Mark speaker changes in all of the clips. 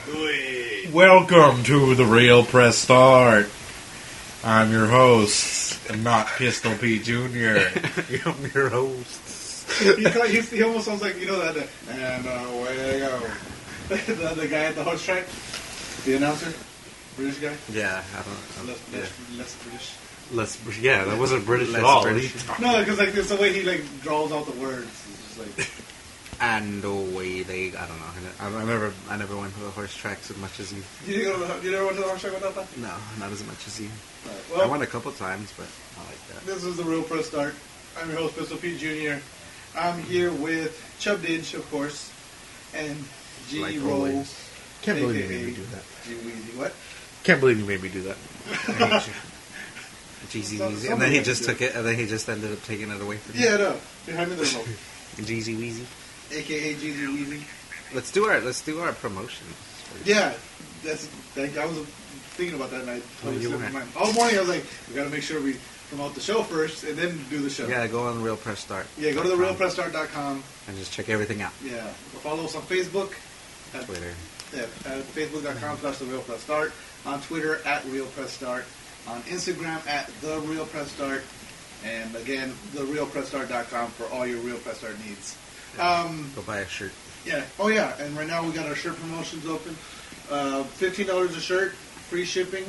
Speaker 1: Welcome to the Real Press Start. I'm your host, and not Pistol Pete Jr. I'm your host.
Speaker 2: He almost sounds like, you know, that, and away they go. the guy at the horse track, the announcer, British guy.
Speaker 3: Yeah, I don't know.
Speaker 2: Less British.
Speaker 3: That wasn't British
Speaker 1: at
Speaker 3: all.
Speaker 2: No, because like there's the way he like draws out the words. It's just like.
Speaker 3: And the way they, I don't know. I never went to the horse tracks as much as you.
Speaker 2: You never went to the horse track without that?
Speaker 3: No, not as much as you.
Speaker 2: Right, well,
Speaker 3: I went a couple times, but I like that.
Speaker 2: This is the Real Press Start. I'm your host, Pistol Pete Jr. I'm here with Chub Dinch, of course, and G
Speaker 3: Like
Speaker 2: Roll.
Speaker 3: always. Can't believe you made me do that.
Speaker 2: G Weezy, what?
Speaker 3: Can't believe you made me do that. I hate you. Jeezy Weezy. And then he just took it, and then he just ended up taking it away from me.
Speaker 2: Yeah, no. Behind me the remote.
Speaker 3: Jeezy Weezy.
Speaker 2: AKA Jeezy Weezy.
Speaker 3: Let's do our promotions.
Speaker 2: Yeah, I was thinking about that, and I totally slipped my mind. All morning I was like, we got to make sure we promote the show first, and then do the show.
Speaker 3: Yeah, go on Real Press Start.
Speaker 2: Yeah, go to the realpressstart.com.
Speaker 3: And just check everything out.
Speaker 2: Yeah, follow us on Facebook. At
Speaker 3: Twitter.
Speaker 2: At facebook.com/TheRealPressStart. On Twitter @RealPressStart. On Instagram @TheRealPressStart. And again, TheRealPressStart.com for all your Real Press Start needs.
Speaker 3: Go buy a shirt.
Speaker 2: Yeah. Oh, yeah. And right now we got our shirt promotions open. $15 a shirt, free shipping.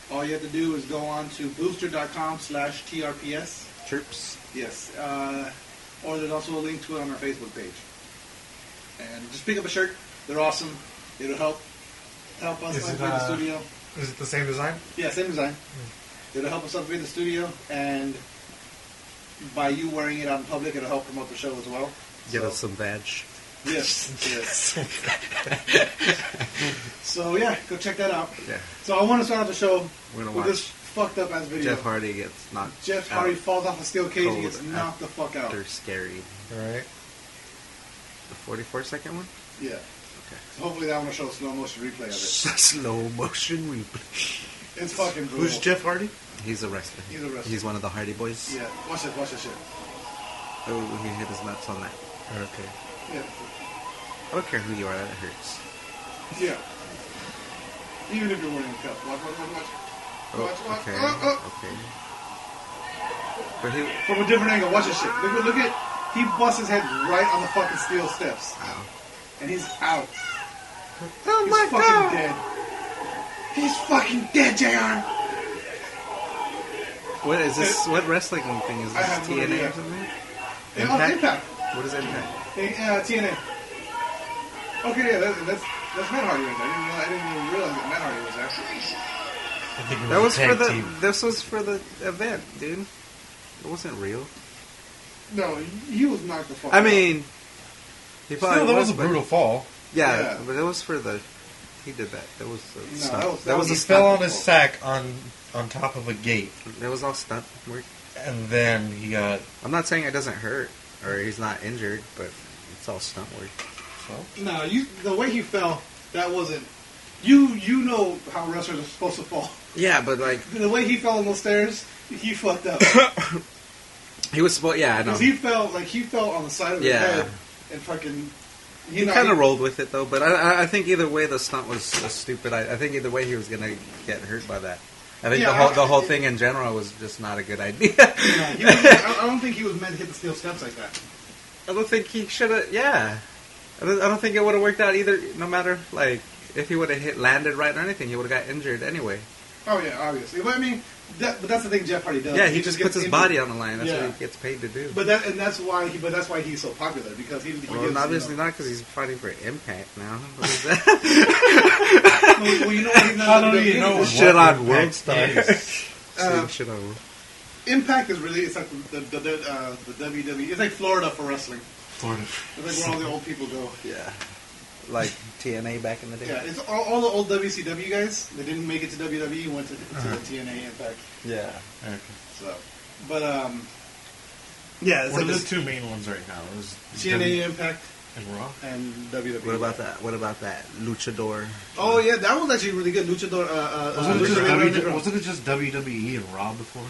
Speaker 2: All you have to do is go on to booster.com/TRPS.
Speaker 3: Chirps.
Speaker 2: Yes. Or there's also a link to it on our Facebook page. And just pick up a shirt. They're awesome. It'll help us upgrade the studio.
Speaker 1: Is it the same design?
Speaker 2: Yeah, same design. It'll help us upgrade the studio, and by you wearing it out in public, it'll help promote the show as well.
Speaker 3: Get us some badge.
Speaker 2: Yes. So yeah, go check that out.
Speaker 3: Yeah.
Speaker 2: So I want to start off the show
Speaker 3: We're gonna
Speaker 2: with
Speaker 3: watch
Speaker 2: this fucked up ass video.
Speaker 3: Jeff Hardy gets knocked.
Speaker 2: Jeff Hardy falls off a steel cage and
Speaker 3: Cold
Speaker 2: gets knocked the fuck out.
Speaker 3: They're scary.
Speaker 1: Alright.
Speaker 3: The 44-second one?
Speaker 2: Yeah.
Speaker 3: Okay.
Speaker 2: So hopefully that one will show a slow motion replay of it.
Speaker 3: Slow motion replay.
Speaker 2: It's fucking brutal.
Speaker 1: Who's Jeff Hardy?
Speaker 3: He's a wrestler.
Speaker 2: He's
Speaker 3: one of the Hardy Boys.
Speaker 2: Yeah. Watch this shit.
Speaker 3: Oh, he hit his nuts on that.
Speaker 1: Okay.
Speaker 2: Yeah.
Speaker 3: I don't care who you are, that hurts.
Speaker 2: Yeah. Even if you're wearing a cup. Watch. Watch.
Speaker 3: Okay. Okay. But
Speaker 2: from a different angle, watch this shit. Look at, he busts his head right on the fucking steel steps.
Speaker 3: Ow.
Speaker 2: And he's out.
Speaker 3: Oh
Speaker 2: He's
Speaker 3: my
Speaker 2: fucking
Speaker 3: God.
Speaker 2: dead. He's fucking dead, JR.
Speaker 3: What is this? What wrestling thing is
Speaker 2: I
Speaker 3: this?
Speaker 2: have no
Speaker 3: TNA
Speaker 2: idea.
Speaker 3: or something?
Speaker 2: Impact.
Speaker 3: What is Impact?
Speaker 2: TNA. Okay, yeah, that's Matt Hardy right there. I didn't even realize that Matt Hardy was there.
Speaker 1: I think it
Speaker 3: That was
Speaker 1: a
Speaker 3: for
Speaker 1: tag team.
Speaker 3: This was for the event, dude. It wasn't real.
Speaker 2: No, he was knocked the fuck
Speaker 3: I
Speaker 2: out.
Speaker 3: mean, he probably
Speaker 1: Still, that was a
Speaker 3: but-
Speaker 1: brutal fall.
Speaker 3: Yeah, but it was for the. He did that. That was a stunt.
Speaker 2: that was
Speaker 1: He
Speaker 2: a
Speaker 1: fell
Speaker 2: stunt.
Speaker 1: on his sack on top of a gate,
Speaker 3: That was all stunt work.
Speaker 1: and then he got.
Speaker 3: I'm not saying it doesn't hurt or he's not injured, but it's all stunt work.
Speaker 1: So?
Speaker 2: No, the way he fell, that wasn't. You know how wrestlers are supposed to fall.
Speaker 3: Yeah, but like
Speaker 2: The way he fell on those stairs, he fucked up.
Speaker 3: he was supposed. Yeah, I know.
Speaker 2: Because he fell on the side of his head and fucking.
Speaker 3: He kind of rolled with it though, but I think either way the stunt was stupid. I think either way he was gonna get hurt by that. I think the whole thing in general was just not a good idea.
Speaker 2: I don't think he was meant to hit the steel steps like that.
Speaker 3: I don't think he should have. Yeah, I don't think it would have worked out either. No matter like if he would have landed right or anything, he would have got injured anyway.
Speaker 2: Oh yeah, obviously. But I mean, but that's the thing Jeff Hardy does.
Speaker 3: Yeah, he just puts his
Speaker 2: injured.
Speaker 3: body on the line. That's what he gets paid to do.
Speaker 2: But that's why he's so popular because he
Speaker 3: Well,
Speaker 2: gives,
Speaker 3: obviously not because he's fighting for Impact now. What is that?
Speaker 2: well, you know what he's not.
Speaker 1: I don't even know
Speaker 3: Shit
Speaker 1: what
Speaker 3: on World
Speaker 1: Impact
Speaker 3: Star.
Speaker 1: is.
Speaker 3: Shit on.
Speaker 2: Impact is really it's like the WWE. It's like Florida for wrestling.
Speaker 1: Florida.
Speaker 2: It's like where all the old people go.
Speaker 3: Yeah, like TNA back in the day.
Speaker 2: Yeah, it's all the old WCW guys. They didn't make it to WWE. Went to the TNA Impact.
Speaker 3: Yeah.
Speaker 1: Okay.
Speaker 2: So, but yeah, it's
Speaker 1: What
Speaker 2: like
Speaker 1: are the
Speaker 2: this
Speaker 1: two main ones right now? Is
Speaker 2: TNA Impact
Speaker 1: and Raw?
Speaker 2: and WWE.
Speaker 3: What about that? What about that Luchador?
Speaker 2: Oh yeah, that was actually really good. Luchador.
Speaker 1: Wasn't it just WWE and Raw before?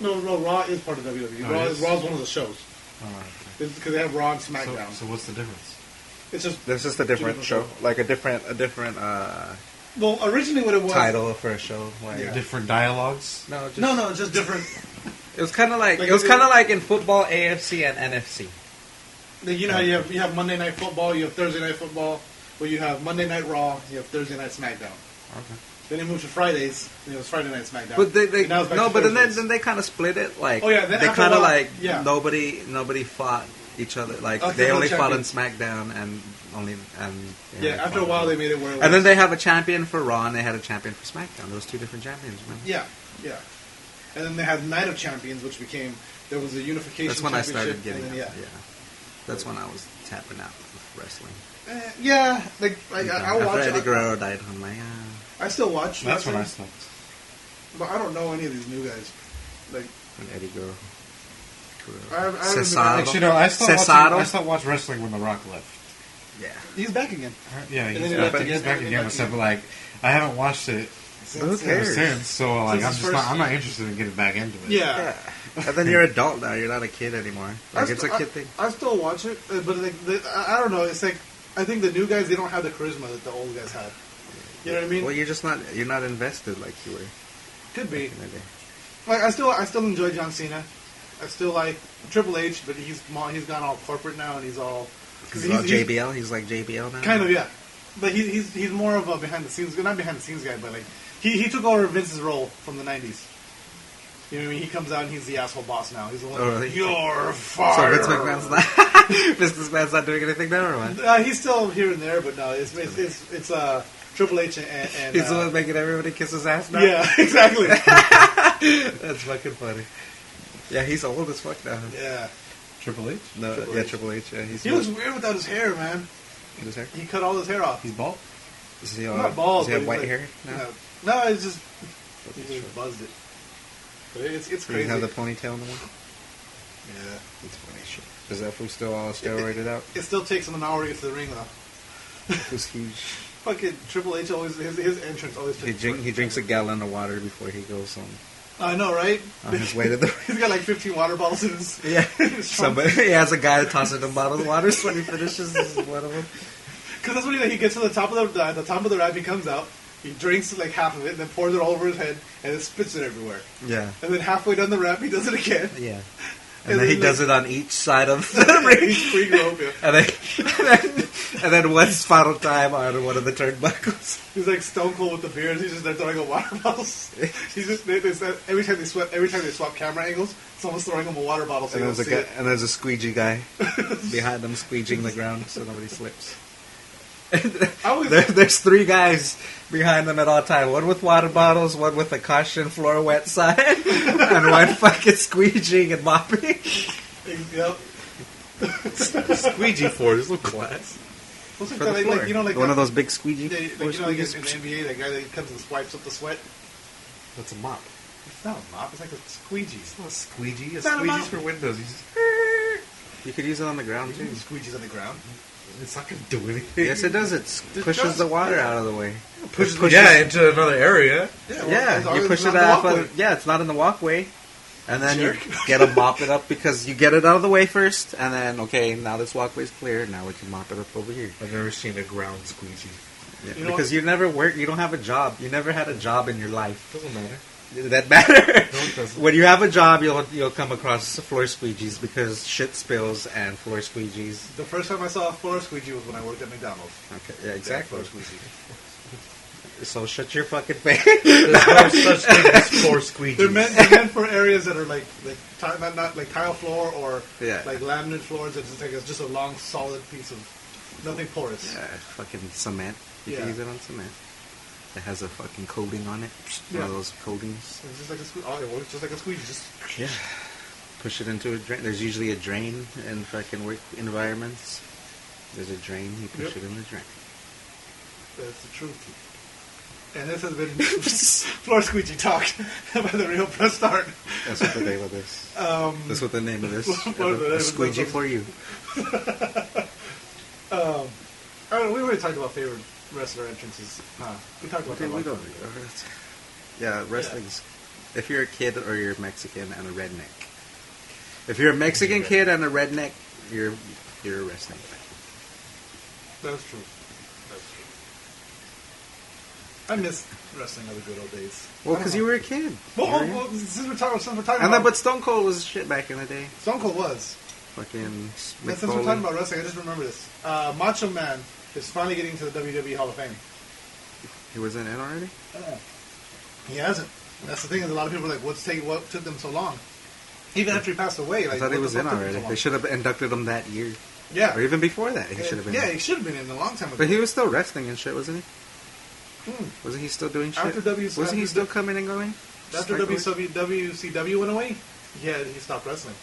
Speaker 2: No, Raw is part of WWE.
Speaker 1: Oh,
Speaker 2: Raw is one of the shows.
Speaker 1: Oh, okay.
Speaker 2: Because they have Raw and SmackDown.
Speaker 1: So what's the difference?
Speaker 2: It's just
Speaker 3: This is a different show, like a different
Speaker 2: well, originally what it was
Speaker 3: title for a show. Like,
Speaker 2: Yeah.
Speaker 1: Different dialogues.
Speaker 3: No, just,
Speaker 2: No, it's just different.
Speaker 3: It was kind of like,
Speaker 2: Like,
Speaker 3: it was
Speaker 2: it-
Speaker 3: kind of like in football, AFC and NFC.
Speaker 2: You know how you have Monday Night Football, you have Thursday Night Football, where you have Monday Night Raw, you have Thursday Night SmackDown.
Speaker 3: Okay.
Speaker 2: Then it moved to Fridays, it's Friday Night SmackDown.
Speaker 3: But they
Speaker 2: And now it's back
Speaker 3: no,
Speaker 2: to
Speaker 3: but
Speaker 2: Thursdays.
Speaker 3: then they kind of split it. Like,
Speaker 2: Oh, yeah, then
Speaker 3: they
Speaker 2: after a
Speaker 3: kind of
Speaker 2: while-
Speaker 3: like
Speaker 2: yeah.
Speaker 3: nobody fought each other. Like
Speaker 2: Okay,
Speaker 3: they
Speaker 2: no
Speaker 3: only fought on
Speaker 2: champions.
Speaker 3: SmackDown and only
Speaker 2: Yeah, after a while they made it where it was...
Speaker 3: And then they have a champion for Raw and they had a champion for SmackDown. Those two different champions, man.
Speaker 2: Yeah. And then they had Night of Champions, which became... There was a unification
Speaker 3: That's when I
Speaker 2: championship,
Speaker 3: started getting
Speaker 2: and
Speaker 3: it.
Speaker 2: then,
Speaker 3: Yeah. That's when I was tapping out with wrestling.
Speaker 2: yeah, like I watch
Speaker 3: After Eddie
Speaker 2: it.
Speaker 3: Guerrero died, I'm like,
Speaker 2: I still watch
Speaker 1: That's when I
Speaker 2: wrestling,
Speaker 1: stopped.
Speaker 2: but I don't know any of these new guys. Like,
Speaker 3: when Eddie Guerrero.
Speaker 2: I haven't
Speaker 3: Cesaro.
Speaker 1: Actually, no, I stopped watching wrestling when The Rock left.
Speaker 3: Yeah.
Speaker 2: he's back again.
Speaker 1: Yeah,
Speaker 2: And
Speaker 1: he's
Speaker 2: then he
Speaker 1: back,
Speaker 2: left
Speaker 1: he's
Speaker 2: again,
Speaker 1: back
Speaker 2: and
Speaker 1: again.
Speaker 2: back
Speaker 1: But
Speaker 2: again.
Speaker 1: like, I haven't watched it
Speaker 3: Who
Speaker 1: ever
Speaker 3: cares?
Speaker 1: since. So like,
Speaker 2: Since his
Speaker 1: I'm not interested in getting back into it.
Speaker 2: Yeah.
Speaker 3: And then you're an adult now. You're not a kid anymore. Like, it's a kid thing.
Speaker 2: I still watch it, but like, I don't know. It's like I think the new guys, they don't have the charisma that the old guys had. You know what I mean?
Speaker 3: Well, you're not invested like you were
Speaker 2: Could be.
Speaker 3: back in the day.
Speaker 2: Like I still enjoy John Cena. I still like Triple H, but he's gone all corporate now, and he's all
Speaker 3: He's all JBL. He's like JBL now.
Speaker 2: kind of, yeah. But he's more of a behind the scenes, not behind the scenes guy, but like he took over Vince's role from the '90s. You know what I mean? He comes out and he's the asshole boss now. He's the one.
Speaker 3: Oh, really?
Speaker 2: You're
Speaker 3: So
Speaker 2: fired.
Speaker 3: Vince McMahon's not doing anything now, or what?
Speaker 2: He's still here and there, but no, it's Triple H and
Speaker 3: He's the one making everybody kiss his ass now.
Speaker 2: yeah, exactly.
Speaker 3: That's fucking funny. Yeah, he's old as fuck now.
Speaker 2: Yeah,
Speaker 1: Triple H.
Speaker 3: No,
Speaker 2: Triple
Speaker 3: yeah,
Speaker 2: H.
Speaker 3: Triple H. Yeah, he's
Speaker 2: he looks weird without his hair, man.
Speaker 3: his hair.
Speaker 2: He cut all his hair off.
Speaker 1: He's bald.
Speaker 3: Is he
Speaker 2: Not bald.
Speaker 3: Does he have
Speaker 2: but
Speaker 3: white
Speaker 2: he's
Speaker 3: hair?
Speaker 2: like, no, it's just he just buzzed it. But it's
Speaker 3: Does he
Speaker 2: crazy.
Speaker 3: have the ponytail in the one?
Speaker 2: Yeah,
Speaker 3: It's funny shit. Is that fool still all steroided out?
Speaker 2: it still takes him an hour to get to the ring though.
Speaker 3: Who's huge?
Speaker 2: Fucking Triple H always his entrance always.
Speaker 3: He drinks a gallon of water before he goes on
Speaker 2: I know, right?
Speaker 3: his way to the.
Speaker 2: He's got like 15 water bottles in his.
Speaker 3: Yeah,
Speaker 2: his trunk.
Speaker 3: somebody he has a guy tossing him bottles of water when he finishes one of them.
Speaker 2: Because that's what he gets to the top of the top of the ramp. He comes out, he drinks like half of it, and then pours it all over his head, and then spits it everywhere.
Speaker 3: Yeah,
Speaker 2: And then halfway down the ramp, he does it again.
Speaker 3: yeah.
Speaker 2: And
Speaker 3: And then he
Speaker 2: then,
Speaker 3: does it on each side of the ring.
Speaker 2: He's free rope, yeah.
Speaker 3: And then one final time on one of the turnbuckles.
Speaker 2: He's like Stone Cold with the beard. He's just there throwing a water bottles. He's just every time they swap camera angles, someone's throwing him a water bottle. So
Speaker 3: And
Speaker 2: you
Speaker 3: there's
Speaker 2: don't
Speaker 3: a
Speaker 2: see
Speaker 3: guy,
Speaker 2: it.
Speaker 3: and there's a squeegee guy behind them squeegeeing the ground so nobody slips. There's three guys behind them at all time. One with water bottles, one with a caution floor wet sign, and one fucking squeegeeing and mopping.
Speaker 2: Yep.
Speaker 1: Squeegee for his little class.
Speaker 2: What's it
Speaker 3: For
Speaker 2: called?
Speaker 3: the floor.
Speaker 2: You know, like
Speaker 3: one of those big squeegee.
Speaker 2: Like,
Speaker 3: floor
Speaker 2: you know, like in
Speaker 3: squeegees.
Speaker 2: the NBA, that guy that comes and swipes up the sweat.
Speaker 1: That's a mop.
Speaker 2: It's not a mop. It's like a squeegee.
Speaker 1: It's not a squeegee. A
Speaker 2: It's not a
Speaker 1: squeegee's
Speaker 2: mop.
Speaker 1: for windows. You just,
Speaker 3: You could use it on the ground too.
Speaker 2: Squeegees on the ground.
Speaker 1: it's not gonna do anything.
Speaker 3: Yes, it does. It pushes the water out of the way.
Speaker 1: Pushes,
Speaker 3: pushes-
Speaker 1: yeah, into another area.
Speaker 2: Well,
Speaker 3: You push it
Speaker 2: out.
Speaker 3: off. Yeah, it's not in the walkway. And then you
Speaker 2: Jerk.
Speaker 3: get to mop it up because you get it out of the way first, and then okay, now this walkway's clear. Now we can mop it up over here.
Speaker 1: I've never seen a ground squeegee.
Speaker 3: Yeah,
Speaker 2: You know
Speaker 3: because
Speaker 2: what?
Speaker 3: you never work. You don't have a job. You never had a job in your life.
Speaker 1: Doesn't matter.
Speaker 3: That matter.
Speaker 1: No, it doesn't.
Speaker 3: When you have a job, you'll come across floor squeegees because shit spills and floor squeegees.
Speaker 2: The first time I saw a floor squeegee was when I worked at McDonald's.
Speaker 3: Okay, yeah, exactly.
Speaker 2: Floor squeegee.
Speaker 3: So shut your fucking face.
Speaker 1: There's no such thing as floor squeegees.
Speaker 2: They're meant for areas that are like not like tile floor or
Speaker 3: Yeah.
Speaker 2: like laminate floors. It's just a long, solid piece of nothing porous.
Speaker 3: Fucking cement. You
Speaker 2: Yeah.
Speaker 3: can use it on cement. It has a fucking coating on it. One of
Speaker 2: Yeah.
Speaker 3: those coatings.
Speaker 2: It's just like it works just like a squeegee. Just
Speaker 3: Yeah. Push it into a drain. There's usually a drain in fucking work environments. There's a drain. You push
Speaker 2: Yep.
Speaker 3: it in the drain.
Speaker 2: that's the truth. And this has been Floor Squeegee Talk by the Real Press Start.
Speaker 3: That's what the name of this. That's what the name of this. A squeegee for you.
Speaker 2: I don't know, we already talked about favorite wrestler entrances. We talked about
Speaker 3: Okay,
Speaker 2: that.
Speaker 3: we don't. Yeah, wrestling's. If you're a kid or you're Mexican and a redneck. If you're a Mexican kid and a redneck, you're a wrestling fan.
Speaker 2: That's true. That's true. I miss wrestling of the good old days.
Speaker 3: Well, because you were a kid.
Speaker 2: Well, since we're talking
Speaker 3: about... But Stone Cold was shit back in the day.
Speaker 2: Stone Cold was.
Speaker 3: Fucking
Speaker 2: Since we're talking about wrestling, I just remember this. Macho Man is finally getting to the WWE Hall of Fame.
Speaker 3: He wasn't in already?
Speaker 2: He hasn't. That's the thing, is a lot of people are like, what took them so long? Even after he passed away. Like,
Speaker 3: I thought he was in already. They should have inducted him that year.
Speaker 2: Yeah.
Speaker 3: Or even before that, he should have been.
Speaker 2: Yeah, he should have been in a long time ago.
Speaker 3: But he was still wrestling and shit, wasn't he? Wasn't he still doing shit? Wasn't he still coming and going?
Speaker 2: After WCW went away, he stopped wrestling.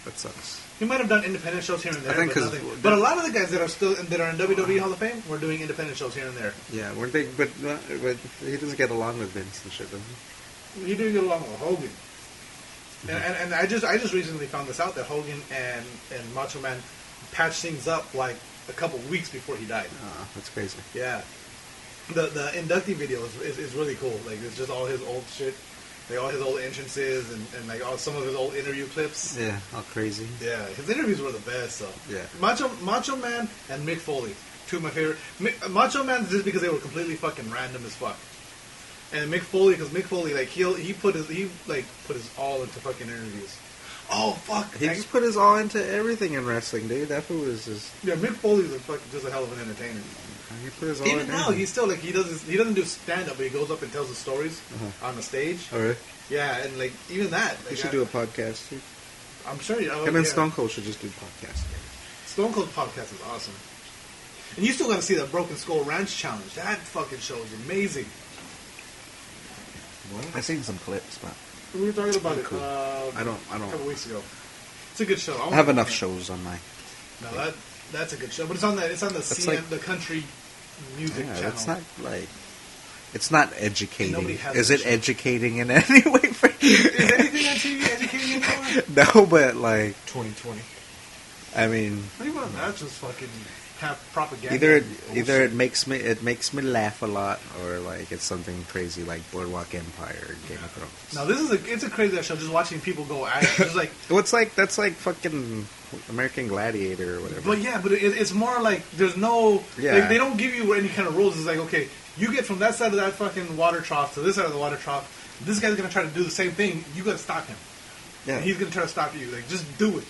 Speaker 3: That sucks.
Speaker 2: He might have done independent shows here and there,
Speaker 3: I think
Speaker 2: but a lot of the guys that are in WWE Hall of Fame were doing independent shows here and there.
Speaker 3: Yeah, weren't they? But he doesn't get along with Vince and shit, does he?
Speaker 2: He did get along with Hogan. And I just recently found this out that Hogan and Macho Man patched things up like a couple weeks before he died.
Speaker 3: Oh, that's crazy.
Speaker 2: Yeah. The inductee video is really cool. Like, it's just all his old shit. Like, all his old entrances and like some of his old interview clips.
Speaker 3: Yeah, all crazy.
Speaker 2: Yeah, his interviews were the best, though.
Speaker 3: Yeah.
Speaker 2: Macho Man and Mick Foley, two of my favorite. Macho Man just because they were completely fucking random as fuck. And Mick Foley, because Mick Foley, like, he put his all into fucking interviews. Oh, fuck.
Speaker 3: He just put his all into everything in wrestling, dude. That fool was just...
Speaker 2: Yeah, Mick Foley's just a hell of an entertainer.
Speaker 3: He put his all
Speaker 2: Even
Speaker 3: in
Speaker 2: now, he's still, like, he doesn't do stand-up, but he goes up and tells the stories on the stage.
Speaker 3: Oh, really?
Speaker 2: Yeah, and, like, even that. Like,
Speaker 3: He should do a podcast, too.
Speaker 2: I'm sure you know.
Speaker 3: Him and Stone Cold should just do podcasts.
Speaker 2: Stone Cold podcast is awesome. And you still got to see that Broken Skull Ranch Challenge. That fucking show is amazing.
Speaker 3: Well, I've seen some clips, but...
Speaker 2: We were talking about it
Speaker 3: cool. I don't...
Speaker 2: a couple weeks ago. It's a good show.
Speaker 3: I have enough shows on my...
Speaker 2: No, that's a good show. But it's on the CM, like, the country music channel.
Speaker 3: It's not like... It's not educating. Is it
Speaker 2: show.
Speaker 3: Educating in any way for you?
Speaker 2: Is anything on TV educating anymore?
Speaker 3: No, but like...
Speaker 1: 2020.
Speaker 3: I mean...
Speaker 2: What do you want? That's just fucking have propaganda.
Speaker 3: Either it makes me laugh a lot, or like it's something crazy like Boardwalk Empire or Game of Thrones.
Speaker 2: No, it's a crazy show. Just watching people go at it. Just like
Speaker 3: that's like fucking American Gladiator or whatever.
Speaker 2: But yeah, but it's more like there's no.
Speaker 3: Yeah.
Speaker 2: Like, they don't give you any kind of rules. It's like, okay, you get from that side of that fucking water trough to this side of the water trough. This guy's gonna try to do the same thing. You gotta stop him.
Speaker 3: Yeah.
Speaker 2: And he's gonna try to stop you. Like, just do it.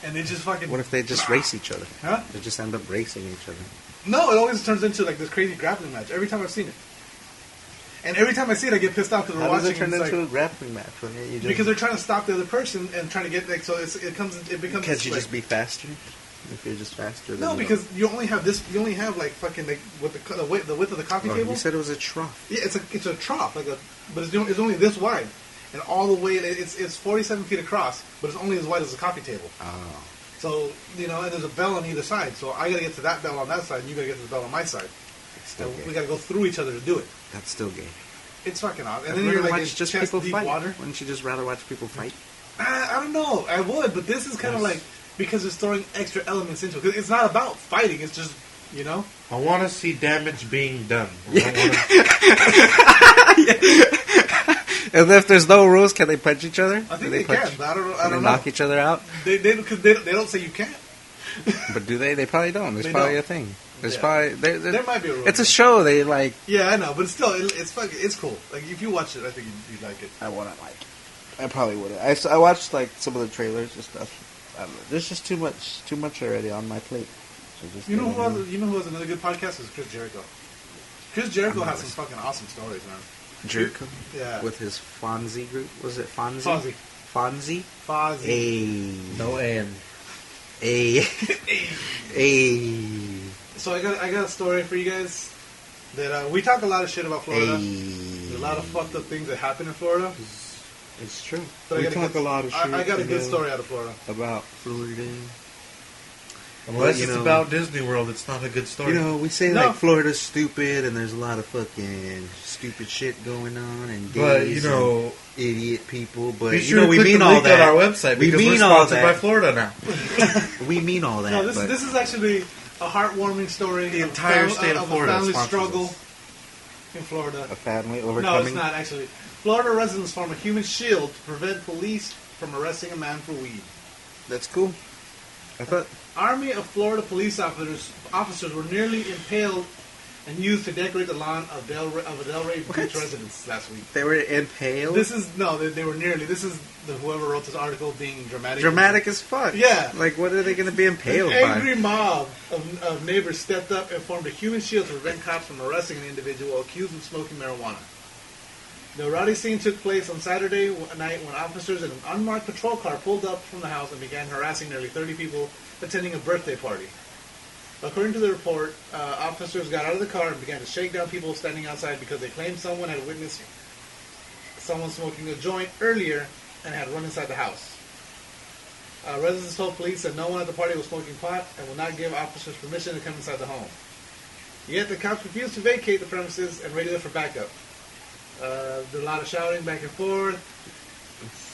Speaker 2: And they just fucking...
Speaker 3: What if they just race each other?
Speaker 2: Huh?
Speaker 3: They just end up racing each other.
Speaker 2: No, it always turns into like this crazy grappling match. Every time I've seen it. And every time I see it, I get pissed off because we're watching.
Speaker 3: How does it turn into a grappling match?
Speaker 2: Because they're trying to stop the other person and trying to get... Like, so it becomes...
Speaker 3: Can't you just be faster? If you're just faster?
Speaker 2: No, because you only have this... You only have like fucking... Like, with the width of the coffee table.
Speaker 3: You said it was a trough.
Speaker 2: Yeah, it's a trough. But it's only this wide. And all the way... It's 47 feet across, but it's only as wide as the coffee table.
Speaker 3: Oh.
Speaker 2: So, and there's a bell on either side. So I got to get to that bell on that side, and you got to get to the bell on my side.
Speaker 3: Still gay.
Speaker 2: We got to go through each other to do it.
Speaker 3: That's still gay.
Speaker 2: It's fucking odd. And then you're like
Speaker 3: just
Speaker 2: chest
Speaker 3: people
Speaker 2: deep
Speaker 3: fight.
Speaker 2: water.
Speaker 3: Wouldn't you just rather watch people fight?
Speaker 2: I don't know. I would, but this is kind of like because it's throwing extra elements into it. 'Cause it's not about fighting. It's just
Speaker 1: I want to see damage being done.
Speaker 3: And if there's no rules, can they punch each other?
Speaker 2: I think they can. But I don't know.
Speaker 3: Knock each other out?
Speaker 2: They don't say you can't.
Speaker 3: But do they? They probably don't. There's probably a thing. There's probably
Speaker 2: there might be a rule.
Speaker 3: It's a show. They like.
Speaker 2: Yeah, I know, but still, it's cool. Like if you watch it, I think you'd like it.
Speaker 3: I wouldn't like it. I probably wouldn't. I watched like some of the trailers and stuff. I don't know. There's just too much already on my plate. So just
Speaker 2: you know who has another good podcast is Chris Jericho. Chris Jericho has some fucking awesome stories, man.
Speaker 3: Jericho?
Speaker 2: Yeah.
Speaker 3: With his Fonzie group? Was it Fonzie?
Speaker 2: Fozzy.
Speaker 3: Fozzie.
Speaker 1: No N.
Speaker 2: So I got a story for you guys that we talk a lot of shit about Florida. There's a lot of fucked up things that happen in Florida.
Speaker 3: It's true.
Speaker 2: But
Speaker 3: We talk a lot of shit.
Speaker 2: I got a good story out of Florida.
Speaker 3: About Florida.
Speaker 1: Unless it's about Disney World, it's not a good story.
Speaker 3: We say like Florida's stupid and there's a lot of fucking stupid shit going on and gays and idiot people. But
Speaker 1: be sure
Speaker 3: we
Speaker 1: to
Speaker 3: mean
Speaker 1: click the
Speaker 3: all
Speaker 1: link
Speaker 3: that.
Speaker 1: on our website because we're sponsored by Florida now.
Speaker 3: We mean all that.
Speaker 2: No, this is actually a heartwarming story.
Speaker 1: The entire state of Florida
Speaker 2: a family
Speaker 1: sponsors
Speaker 2: struggle
Speaker 1: us.
Speaker 2: in Florida.
Speaker 3: A family overcoming.
Speaker 2: No, it's not actually. Florida residents form a human shield to prevent police from arresting a man for weed.
Speaker 3: That's cool. I thought
Speaker 2: army of Florida police officers were nearly impaled and used to decorate the lawn of a Delray Beach residence last week.
Speaker 3: They were impaled?
Speaker 2: They were nearly. This is whoever wrote this article being dramatic.
Speaker 3: Dramatic as fuck.
Speaker 2: Yeah.
Speaker 3: Like, what are they going to be impaled by?
Speaker 2: An angry mob of neighbors stepped up and formed a human shield to prevent cops from arresting an individual accused of smoking marijuana. The rowdy scene took place on Saturday night when officers in an unmarked patrol car pulled up from the house and began harassing nearly 30 people attending a birthday party. According to the report, officers got out of the car and began to shake down people standing outside because they claimed someone had witnessed someone smoking a joint earlier and had run inside the house. Residents told police that no one at the party was smoking pot and would not give officers permission to come inside the home. Yet the cops refused to vacate the premises and radioed for backup. There's a lot of shouting back and forth.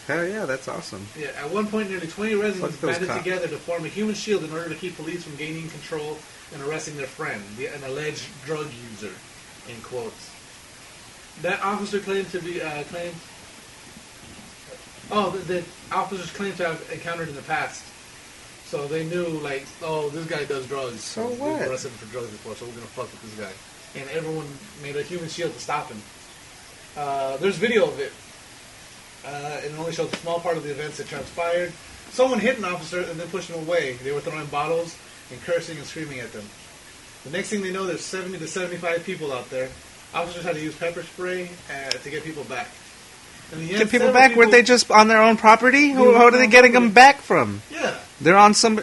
Speaker 3: Hell yeah, that's awesome.
Speaker 2: Yeah, at one point, nearly 20 residents banded
Speaker 3: cops
Speaker 2: together to form a human shield in order to keep police from gaining control and arresting their friend, an alleged drug user, in quotes. That officer claimed to be the officers claimed to have encountered in the past. So they knew, like, this guy does drugs.
Speaker 3: So
Speaker 2: We've
Speaker 3: what?
Speaker 2: arrested him for drugs before, so we're gonna fuck with this guy. And everyone made a human shield to stop him. There's video of it. It only shows a small part of the events that transpired. Someone hit an officer and then pushed him away. They were throwing bottles and cursing and screaming at them. The next thing they know, there's 70 to 75 people out there. Officers had to use pepper spray to get people back. In the end,
Speaker 3: Get people back? Were they just on their own property? How are they getting them back from?
Speaker 2: Yeah.
Speaker 3: They're on some...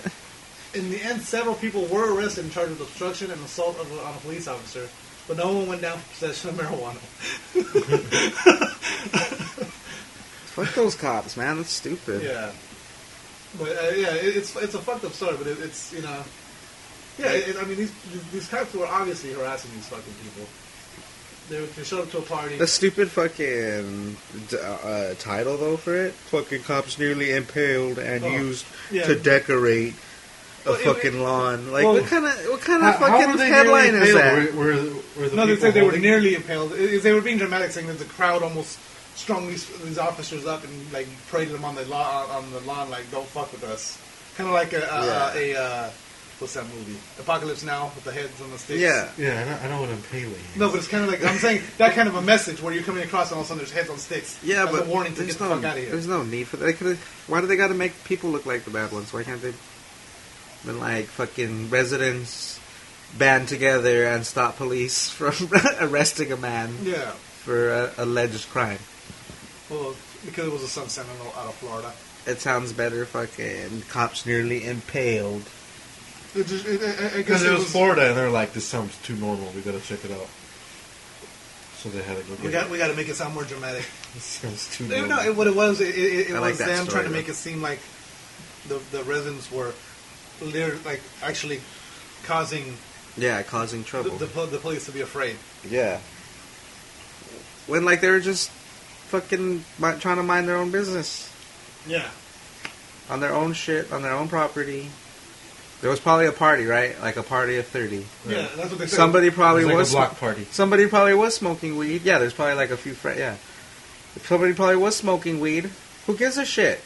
Speaker 2: In the end, several people were arrested and charged with obstruction and assault on a police officer, but no one went down for possession of marijuana.
Speaker 3: Fuck those cops, man. That's stupid.
Speaker 2: Yeah. But, it's a fucked up story, but it's, you know... Yeah, I mean, these cops were obviously harassing these fucking people. They showed up to a party.
Speaker 3: The stupid fucking title, though, for it. Fucking cops nearly impaled and used to decorate a fucking lawn. Like, what kind of fucking headline is that?
Speaker 2: They said they were nearly impaled. They were being dramatic, saying that the crowd almost strung these officers up and, like, paraded them on the lawn, like, don't fuck with us. Kind of like a what's that movie? Apocalypse Now with the heads on the sticks.
Speaker 3: Yeah.
Speaker 1: Yeah, I know what impaling is.
Speaker 2: No, but it's kind of like, I'm saying, that kind of a message where you're coming across and all of a sudden there's heads on sticks.
Speaker 3: Yeah,
Speaker 2: as
Speaker 3: but
Speaker 2: a warning to get the fuck out of here.
Speaker 3: There's no need for that. Why do they got to make people look like the bad ones? Why can't they been like fucking residents band together and stop police from arresting a man for alleged crime?
Speaker 2: Well, because it was a Sun Sentinel out of Florida.
Speaker 3: It sounds better. Fucking cops nearly impaled.
Speaker 1: Because it was Florida, and they're like, this sounds too normal. We gotta check it out. So they had to go get it.
Speaker 2: We got to make it sound more dramatic.
Speaker 1: This sounds too normal.
Speaker 2: No, what it was, it
Speaker 3: like
Speaker 2: was
Speaker 3: that
Speaker 2: them
Speaker 3: story,
Speaker 2: trying to
Speaker 3: though.
Speaker 2: make it seem like the residents were, like, actually causing
Speaker 3: Causing trouble.
Speaker 2: the police to be afraid.
Speaker 3: Yeah. When, like, they were just fucking trying to mind their own business.
Speaker 2: Yeah.
Speaker 3: On their own shit, on their own property. There was probably a party, right? Like a party of 30.
Speaker 2: Yeah, that's what they said.
Speaker 3: Somebody probably
Speaker 1: it was. Like
Speaker 3: was...
Speaker 1: a block party.
Speaker 3: Somebody probably was smoking weed. Yeah, there's probably like a few friends. Yeah. Somebody probably was smoking weed. Who gives a shit?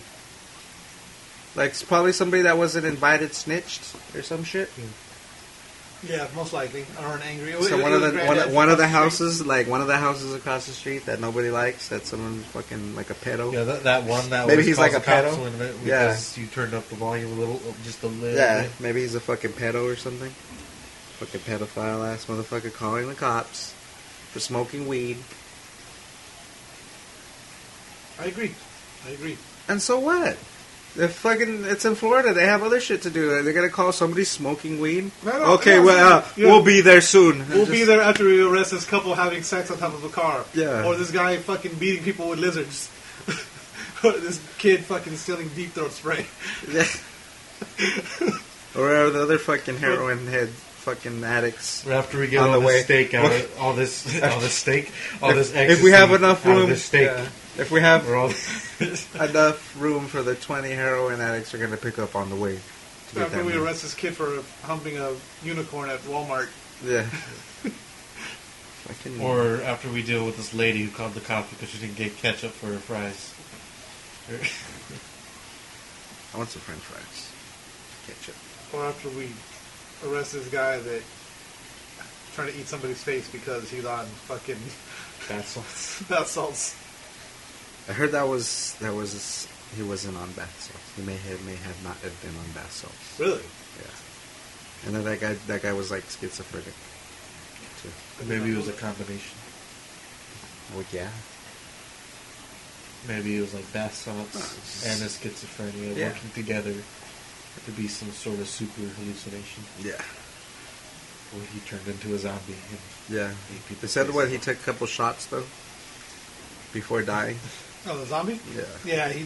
Speaker 3: Like, it's probably somebody that wasn't invited snitched or some shit.
Speaker 2: Yeah, most likely. Or an angry...
Speaker 3: So one of the houses, like one of the houses across the street that nobody likes, that someone's fucking like a pedo.
Speaker 1: Yeah, that one that
Speaker 3: maybe
Speaker 1: was
Speaker 3: he's like a pedo.
Speaker 1: Because you turned up the volume just a little
Speaker 3: Yeah,
Speaker 1: bit.
Speaker 3: maybe he's a fucking pedo or something. Fucking pedophile ass motherfucker calling the cops for smoking weed.
Speaker 2: I agree.
Speaker 3: And so what? It's in Florida. They have other shit to do. They're gonna call somebody smoking weed.
Speaker 2: No,
Speaker 3: okay, we'll be there soon.
Speaker 2: We'll be there after we arrest this couple having sex on top of a car.
Speaker 3: Yeah.
Speaker 2: Or this guy fucking beating people with lizards. Or this kid fucking stealing deep throat spray.
Speaker 3: Yeah. Or the other fucking heroin head fucking addicts.
Speaker 1: Or after we get all this steak out of all this steak, all this ecstasy.
Speaker 3: If we have enough room,
Speaker 1: this steak.
Speaker 3: Yeah. If we have enough room for the 20 heroin addicts, are going to pick up on the way.
Speaker 2: After we arrest this kid for humping a unicorn at Walmart.
Speaker 3: Yeah.
Speaker 1: Or after we deal with this lady who called the cops because she didn't get ketchup for her fries.
Speaker 3: I want some French fries. Ketchup.
Speaker 2: or after we arrest this guy that trying to eat somebody's face because he's on fucking
Speaker 1: Bath salts.
Speaker 2: bath salts.
Speaker 3: I heard he wasn't on bath salts. He may have not have been on bath salts.
Speaker 2: Really?
Speaker 3: Yeah. And then that guy was like schizophrenic too.
Speaker 1: Maybe it was a combination.
Speaker 3: Well, yeah.
Speaker 1: Maybe it was like bath salts and a schizophrenia working together to be some sort of super hallucination.
Speaker 3: Yeah.
Speaker 1: Where he turned into a zombie. And
Speaker 3: Yeah.
Speaker 1: ate people's
Speaker 3: They said
Speaker 1: faces.
Speaker 3: he took a couple shots though before dying.
Speaker 2: Oh, the zombie?
Speaker 3: Yeah.
Speaker 2: Yeah, he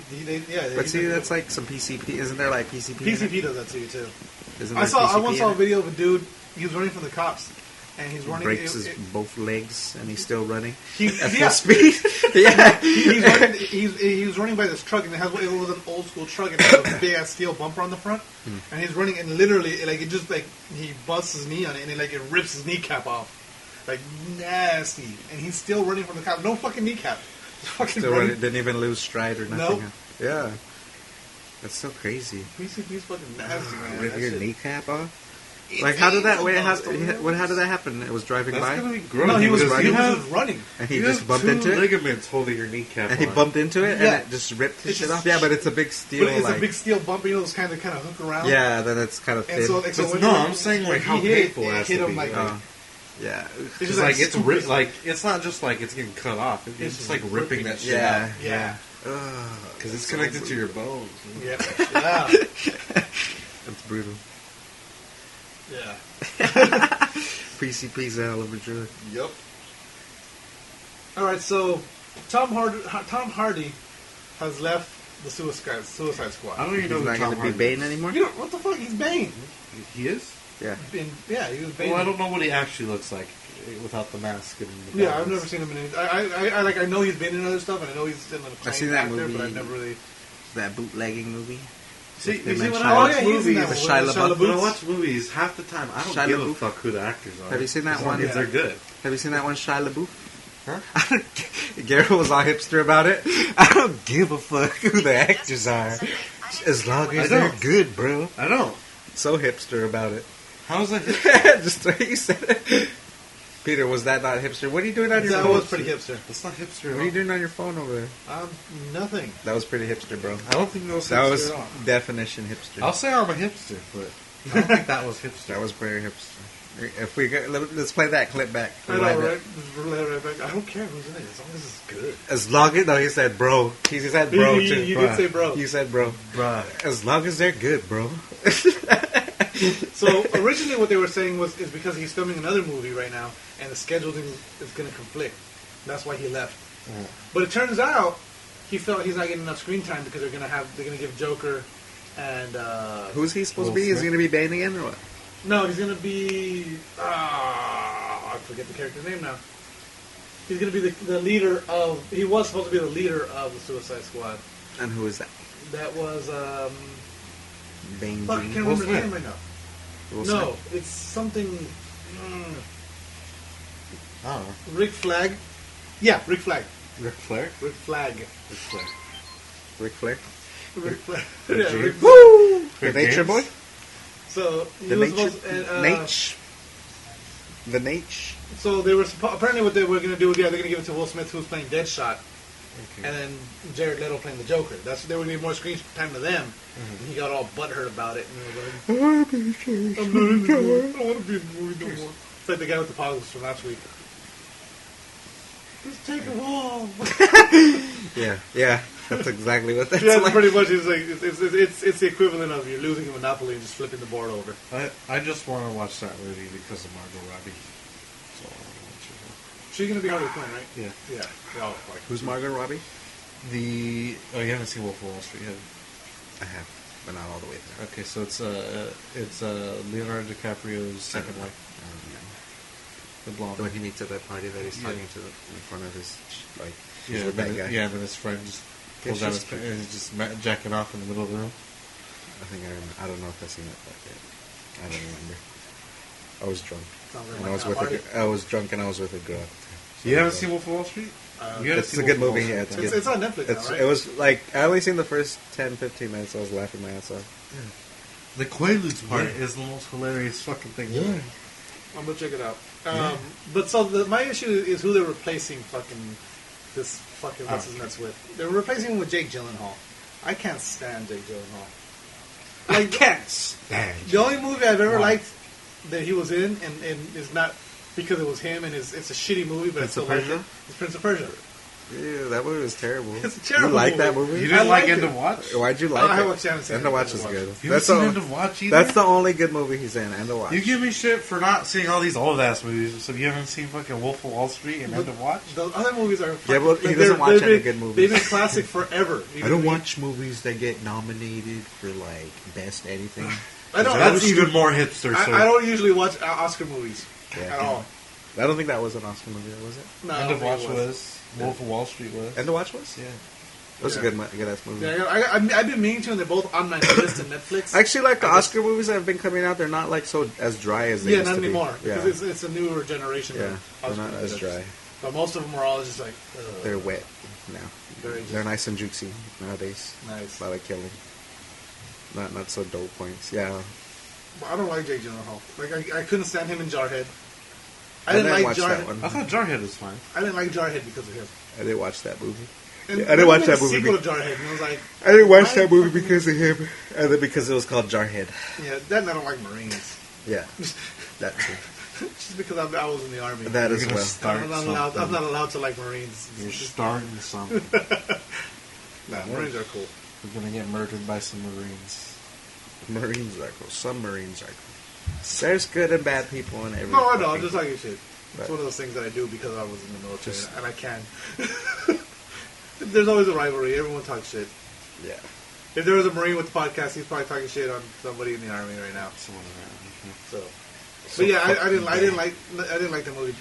Speaker 3: But see, that's like some PCP. Isn't there like PCP? in it?
Speaker 2: PCP does that to you too.
Speaker 3: Isn't
Speaker 2: I
Speaker 3: there PCP
Speaker 2: once
Speaker 3: in
Speaker 2: saw a
Speaker 3: it?
Speaker 2: video of a dude. He was running from the cops, and he's
Speaker 3: He
Speaker 2: running.
Speaker 3: breaks his both legs and he's still running at full
Speaker 2: yeah.
Speaker 3: speed. Yeah.
Speaker 2: He was running by this truck, and it was an old school truck, and it had a big ass steel bumper on the front. And he's running, and literally, like it just like he busts his knee on it, and it rips his kneecap off, like nasty. And he's still running from the cops. No fucking kneecap. Just fucking
Speaker 3: Still
Speaker 2: running.
Speaker 3: running, didn't even lose stride or nothing.
Speaker 2: Nope.
Speaker 3: Yeah. That's so crazy.
Speaker 2: PCP's fucking nasty, man.
Speaker 3: Rip
Speaker 2: That
Speaker 3: your
Speaker 2: shit-
Speaker 3: kneecap off. Like how did that? Wait, how did that happen? It was driving
Speaker 1: That's
Speaker 3: by,
Speaker 1: gonna be gross.
Speaker 2: No, he was
Speaker 1: because you have-
Speaker 2: just running.
Speaker 3: and he
Speaker 1: you
Speaker 3: just
Speaker 1: have
Speaker 3: bumped
Speaker 1: two
Speaker 3: into it.
Speaker 1: ligaments holding your kneecap.
Speaker 3: And he
Speaker 1: on.
Speaker 3: bumped into it,
Speaker 2: Yeah.
Speaker 3: and it just ripped his
Speaker 2: It's
Speaker 3: shit
Speaker 2: just-
Speaker 3: off. Yeah, but it's a big steel.
Speaker 2: But it's
Speaker 3: like,
Speaker 2: a big steel bumper, those kind of hook around.
Speaker 3: Yeah, then it's kind of thin.
Speaker 2: And so, like,
Speaker 1: But
Speaker 2: when
Speaker 1: no,
Speaker 2: he-
Speaker 1: I'm saying like
Speaker 2: when
Speaker 1: how
Speaker 2: he hit it,
Speaker 1: painful it
Speaker 2: it
Speaker 1: has
Speaker 2: hit
Speaker 1: to
Speaker 2: him
Speaker 1: be.
Speaker 2: like-
Speaker 1: Like,
Speaker 3: yeah,
Speaker 2: It's
Speaker 1: it's
Speaker 2: just
Speaker 1: like it's
Speaker 2: super-
Speaker 1: like it's not just like it's getting cut off. It's
Speaker 2: It's
Speaker 1: just like
Speaker 2: just
Speaker 1: ripping
Speaker 2: ripping
Speaker 1: that shit
Speaker 3: yeah,
Speaker 1: out.
Speaker 2: Yeah.
Speaker 1: Because it's connected to your bones.
Speaker 2: Yeah. Yeah.
Speaker 3: That's brutal.
Speaker 2: Yeah.
Speaker 3: PCP's a hell of a drug.
Speaker 2: Yep. All right, so Tom Hardy has left the Suicide Squad.
Speaker 1: I don't even
Speaker 3: He's
Speaker 1: know who
Speaker 3: not
Speaker 1: Tom
Speaker 3: going to be
Speaker 1: Hardy
Speaker 3: Bane
Speaker 1: is.
Speaker 3: anymore.
Speaker 2: You know what the fuck? He's Bane.
Speaker 1: He is.
Speaker 3: Yeah,
Speaker 2: Yeah, he was Bane.
Speaker 1: Well, I don't know what he actually looks like without the mask and the
Speaker 2: Yeah, I've
Speaker 1: goggles.
Speaker 2: never seen him in any. I know he's been in other stuff, and I know he's still an acclaimed
Speaker 3: seen that
Speaker 2: actor,
Speaker 3: movie.
Speaker 2: but I've never really.
Speaker 3: that bootlegging movie.
Speaker 1: See,
Speaker 3: They
Speaker 1: you see
Speaker 3: meant
Speaker 1: when
Speaker 3: Shia-
Speaker 1: I
Speaker 2: Oh
Speaker 1: watch
Speaker 2: yeah, he's in
Speaker 1: movies,
Speaker 2: that
Speaker 3: with
Speaker 2: one.
Speaker 3: Shia
Speaker 2: with
Speaker 3: LaBeouf.
Speaker 1: when I
Speaker 2: LaBeouf.
Speaker 1: watch movies, half the time I don't
Speaker 3: Shia
Speaker 1: give a
Speaker 3: LaBeouf.
Speaker 1: fuck who the actors are.
Speaker 3: Have you seen that
Speaker 1: as long
Speaker 3: one?
Speaker 1: as they're good.
Speaker 3: Have you seen that one, Shia LaBeouf?
Speaker 1: Huh?
Speaker 3: Garrett was all hipster about it. I don't give a fuck who the actors are, as long as
Speaker 1: I
Speaker 3: they're
Speaker 1: don't.
Speaker 3: good, bro.
Speaker 1: I don't.
Speaker 3: So hipster about it.
Speaker 1: How's that?
Speaker 3: Just the way you said it. Peter, was that not hipster? What are you doing on your
Speaker 2: That
Speaker 3: phone?
Speaker 2: was pretty hipster.
Speaker 1: That's not hipster.
Speaker 3: What are you doing on your phone over there?
Speaker 2: Nothing.
Speaker 3: That was pretty hipster, bro.
Speaker 1: I don't think that was hipster
Speaker 3: That was
Speaker 1: at all.
Speaker 3: definition hipster.
Speaker 1: I'll say I'm a hipster, but I don't think that was hipster.
Speaker 3: That was very hipster. If we go, let's play that clip back.
Speaker 2: I know,
Speaker 3: Rewind it.
Speaker 2: right? Just relay right back. I don't care who's in it, as long as it's good.
Speaker 3: As long as he said bro. He said bro
Speaker 2: You
Speaker 3: too.
Speaker 2: did say bro.
Speaker 3: You said bro.
Speaker 1: Bruh.
Speaker 3: As long as they're good, bro.
Speaker 2: So originally, what they were saying is because he's filming another movie right now, and the scheduling is going to conflict. That's why he left. But it turns out he felt he's not getting enough screen time because they're going to give Joker and
Speaker 3: Who's he supposed to
Speaker 1: Will
Speaker 3: be? Is
Speaker 1: Smith?
Speaker 3: he going to be Bane again or what?
Speaker 2: no, he's going to be I forget the character's name now. He's going to be the leader of. He was supposed to be the leader of the Suicide Squad.
Speaker 3: And who is that?
Speaker 2: That was
Speaker 3: Bane
Speaker 2: fuck, I
Speaker 3: Jr.
Speaker 2: can't
Speaker 1: Will
Speaker 2: remember his
Speaker 1: Smith.
Speaker 2: name right now.
Speaker 3: Will
Speaker 2: No,
Speaker 3: Smith?
Speaker 2: it's something.
Speaker 1: I don't know.
Speaker 2: Rick Flag. Yeah, Rick Flag.
Speaker 1: Ric Flair?
Speaker 2: Rick Flag.
Speaker 1: Ric Flair.
Speaker 3: Ric Flair?
Speaker 2: Rick Flag.
Speaker 1: Rick
Speaker 2: Yeah,
Speaker 1: James?
Speaker 2: Rick Flag.
Speaker 3: Woo! The
Speaker 1: Rick
Speaker 3: Nature
Speaker 1: James?
Speaker 3: Boy?
Speaker 2: So he
Speaker 3: The
Speaker 2: was
Speaker 3: Nature...
Speaker 2: supposed, and,
Speaker 3: Nate? The Nate?
Speaker 2: So they were apparently what they were going to do. Yeah, they're going to give it to Will Smith, who's playing Deadshot,
Speaker 1: Okay.
Speaker 2: and then Jared Leto playing the Joker. They would give more screen time to them.
Speaker 3: Mm-hmm.
Speaker 2: And he got all butthurt about it. And he was like,
Speaker 3: I want to be changed.
Speaker 2: I'm not in the movie. I don't want to be in the movie no more. It's like the guy with the pauses from last week. Just take a walk.
Speaker 3: Yeah. That's exactly what that's
Speaker 2: Yeah,
Speaker 3: like.
Speaker 2: pretty much. It's like it's the equivalent of you're losing a Monopoly and just flipping the board over.
Speaker 1: I just want to watch that movie because of Margot Robbie. So I want to watch it.
Speaker 2: She's gonna be Harley Quinn, right?
Speaker 1: Yeah.
Speaker 2: Yeah. Oh, fuck.
Speaker 3: Who's Margot Robbie?
Speaker 1: You haven't seen Wolf of Wall Street yet?
Speaker 3: I have, but not all the way there.
Speaker 1: Okay, so it's Leonardo DiCaprio's second wife, the blonde.
Speaker 3: When he meets at that party that he's
Speaker 1: Yeah.
Speaker 3: talking to in front of his, like, he's
Speaker 1: Yeah,
Speaker 3: with that guy.
Speaker 1: and then his friend just pulls
Speaker 3: Yeah,
Speaker 1: out
Speaker 3: she's
Speaker 1: his and he's just jacking off in the middle of the room.
Speaker 3: I think I don't know if I've seen it, but I don't remember. I was drunk.
Speaker 2: Sounds like
Speaker 3: And
Speaker 2: my
Speaker 3: I was
Speaker 2: kind of
Speaker 3: with
Speaker 2: party.
Speaker 3: I was drunk and I was with a girl. at the time. So
Speaker 1: You
Speaker 3: I
Speaker 1: haven't
Speaker 3: was,
Speaker 1: seen Wolf of Wall Street? You gotta
Speaker 3: It's
Speaker 1: see
Speaker 3: a
Speaker 1: Wolf
Speaker 3: good
Speaker 1: of Wall
Speaker 3: movie,
Speaker 1: Street.
Speaker 3: yeah, it's
Speaker 2: It's,
Speaker 3: good.
Speaker 2: it's on Netflix now, right?
Speaker 3: It was like I only seen the first 10-15 minutes. I was laughing my ass off.
Speaker 1: The Quaaludes part is the most hilarious fucking thing ever.
Speaker 4: I'm gonna check it out. But so my issue is who they're replacing this fucking what's his nuts with. They're replacing him with Jake Gyllenhaal. I can't stand Jake Gyllenhaal.
Speaker 1: I can't stand
Speaker 4: The only movie I've ever liked that he was in, and is not because it was him, and it's a shitty movie, but I still like it. It's Prince of Persia.
Speaker 3: Yeah, that movie was terrible.
Speaker 4: It's a terrible
Speaker 3: You like
Speaker 4: movie.
Speaker 3: that movie?
Speaker 1: You didn't like End of Watch?
Speaker 3: Why'd you like
Speaker 4: I
Speaker 3: it?
Speaker 4: haven't seen
Speaker 3: End of Watch is good.
Speaker 1: You haven't seen End of Watch either?
Speaker 3: That's the only good movie he's in, End of Watch.
Speaker 1: You give me shit for not seeing all these old ass movies, so you haven't seen fucking Wolf of Wall Street and End of Watch?
Speaker 4: The other movies are
Speaker 3: Yeah, well, he doesn't watch any good movies.
Speaker 4: They've been classic forever.
Speaker 3: I don't watch movies that get nominated for, like, best anything.
Speaker 1: That's even more hipster, sir.
Speaker 4: I don't usually watch Oscar movies at all.
Speaker 3: I don't think that was an Oscar movie, was it?
Speaker 4: No,
Speaker 1: End of Watch was. Wolf of Wall Street was.
Speaker 3: End of Watch was?
Speaker 1: Yeah.
Speaker 3: It was a good ass movie.
Speaker 4: Yeah, I've been meaning to, and they're both on my list on Netflix.
Speaker 3: I actually like the Oscar movies that have been coming out. They're not like so as dry as they used
Speaker 4: not
Speaker 3: to be.
Speaker 4: anymore.
Speaker 3: Yeah,
Speaker 4: Because it's a newer generation.
Speaker 3: yeah,
Speaker 4: of
Speaker 3: they're
Speaker 4: Oscar
Speaker 3: not
Speaker 4: movies.
Speaker 3: as dry.
Speaker 4: But most of them are all just like.
Speaker 3: They're wet now.
Speaker 4: Very
Speaker 3: They're nice and juicy nowadays.
Speaker 4: nice.
Speaker 3: A lot of killing. Not so dope points. Yeah.
Speaker 4: But I don't like Jake Gyllenhaal. Like I couldn't stand him in Jarhead. I
Speaker 3: I
Speaker 4: didn't like
Speaker 3: watch that
Speaker 4: Jarhead.
Speaker 3: one.
Speaker 1: I thought Jarhead was fine.
Speaker 4: I didn't like Jarhead because of him.
Speaker 3: I didn't watch that movie.
Speaker 4: And
Speaker 3: I didn't watch that movie.
Speaker 4: Sequel to Jarhead, and I was like,
Speaker 3: I didn't watch
Speaker 4: why
Speaker 3: that movie
Speaker 4: fucking-
Speaker 3: because of him, and then because it was called Jarhead.
Speaker 4: Yeah, that and I don't like Marines.
Speaker 3: Yeah, that too.
Speaker 4: Just because I was in the army.
Speaker 3: That
Speaker 1: You're
Speaker 3: as
Speaker 1: gonna
Speaker 3: well.
Speaker 1: start
Speaker 4: I'm not allowed to like Marines.
Speaker 1: You're starting something.
Speaker 4: Nah, Marines are cool.
Speaker 1: We're gonna get murdered by some Marines.
Speaker 3: Marines are cool. Some Marines are cool. There's good and bad people in every.
Speaker 4: No, I know. I'm just talking shit. It's
Speaker 3: Right.
Speaker 4: one of those things that I do because I was in the military,
Speaker 3: Just-
Speaker 4: and I can. There's always a rivalry. Everyone talks shit.
Speaker 3: Yeah.
Speaker 4: If there was a Marine with the podcast, he's probably talking shit on somebody in the army right now.
Speaker 1: Someone around.
Speaker 4: So, but yeah, I didn't like the movie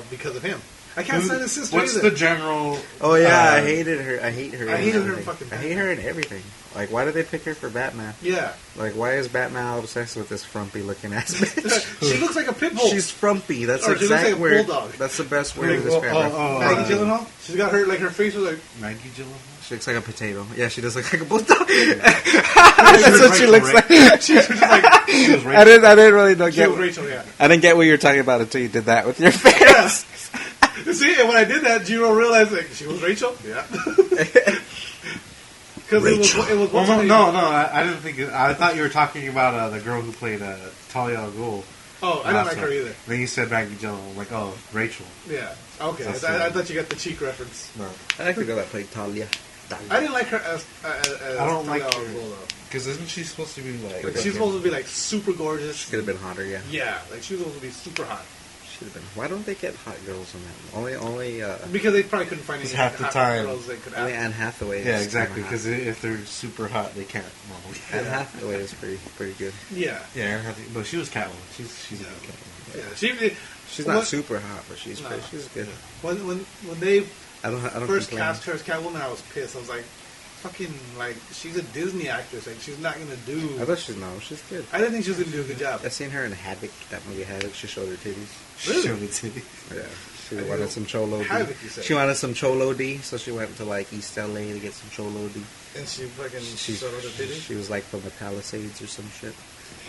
Speaker 4: because of him. I can't stand his sister
Speaker 1: What's
Speaker 4: either.
Speaker 1: the general?
Speaker 3: Oh yeah, I hated her. I hate her.
Speaker 4: I
Speaker 3: in
Speaker 4: hated her in
Speaker 3: everything.
Speaker 4: fucking
Speaker 3: I hate her in everything. Like, why did they pick her for Batman?
Speaker 4: Yeah,
Speaker 3: Like, why is Batman obsessed with this frumpy looking ass bitch?
Speaker 4: she looks like a pit bull.
Speaker 3: She's frumpy. That's
Speaker 4: Or she looks
Speaker 3: exact
Speaker 4: like a
Speaker 3: word.
Speaker 4: bulldog.
Speaker 3: That's the best way to describe her.
Speaker 4: Maggie Gyllenhaal. She's got her face was like.
Speaker 1: Maggie Gyllenhaal.
Speaker 3: She looks like a potato. Yeah, she does look like a bulldog. That's what she looks like.
Speaker 4: She was just like.
Speaker 1: She was
Speaker 3: I didn't really know.
Speaker 4: She was Rachel. Yeah.
Speaker 3: I didn't get what you were talking about until you did that with your face.
Speaker 4: See, and when I did that, Giro realized like she was Rachel. Yeah. Because it was.
Speaker 1: Well, no, I didn't think. I thought you were talking about the girl who played Talia al Ghul.
Speaker 4: Oh, I don't like her either.
Speaker 1: Then you said Maggie Gyllenhaal. I'm like, oh, Rachel.
Speaker 4: Yeah. Okay.
Speaker 1: That's
Speaker 4: I
Speaker 1: right.
Speaker 4: thought you got the cheek reference.
Speaker 1: No,
Speaker 3: I like the girl that played Talia.
Speaker 4: I didn't like her as
Speaker 1: I don't like
Speaker 4: Talia al
Speaker 1: her.
Speaker 4: Ghul, though.
Speaker 1: because isn't she supposed to be like?
Speaker 4: Like, she's supposed to be like super gorgeous.
Speaker 3: Could have been hotter, yeah.
Speaker 4: Yeah, like she was supposed to be super hot.
Speaker 3: Should have been. Why don't they get hot girls in that? Only
Speaker 4: Because they probably couldn't find any
Speaker 1: Because half the
Speaker 4: hot
Speaker 1: time-
Speaker 4: girls they could
Speaker 3: Only
Speaker 4: have.
Speaker 3: Anne Hathaway.
Speaker 1: Yeah,
Speaker 3: is
Speaker 1: exactly.
Speaker 3: kinda
Speaker 1: Because if they're super hot, they can't normally.
Speaker 3: hot. Anne Hathaway is pretty good.
Speaker 4: Yeah.
Speaker 1: Yeah, but she was Catwoman. She's a good Catwoman.
Speaker 4: Yeah.
Speaker 3: She's not
Speaker 4: What-
Speaker 3: super hot, but she's
Speaker 4: No.
Speaker 3: pretty, she's good.
Speaker 4: When they
Speaker 3: I don't
Speaker 4: first
Speaker 3: complain.
Speaker 4: cast her as Catwoman, I was pissed. I was like, fucking, like, she's a Disney actress. Like, she's not gonna do.
Speaker 3: I thought she's good.
Speaker 4: I didn't think she was gonna do a good job.
Speaker 3: I seen her in Havoc, that movie Havoc. She showed her titties.
Speaker 4: Really?
Speaker 1: Show me titty.
Speaker 3: Yeah, she
Speaker 4: I
Speaker 3: wanted
Speaker 4: know.
Speaker 3: some Cholo D.
Speaker 4: Havoc, you said.
Speaker 3: She wanted some Cholo D, so she went to like East LA to get some Cholo D.
Speaker 4: And she fucking
Speaker 3: She,
Speaker 4: showed her the titties.
Speaker 3: she was like from the Palisades or some shit.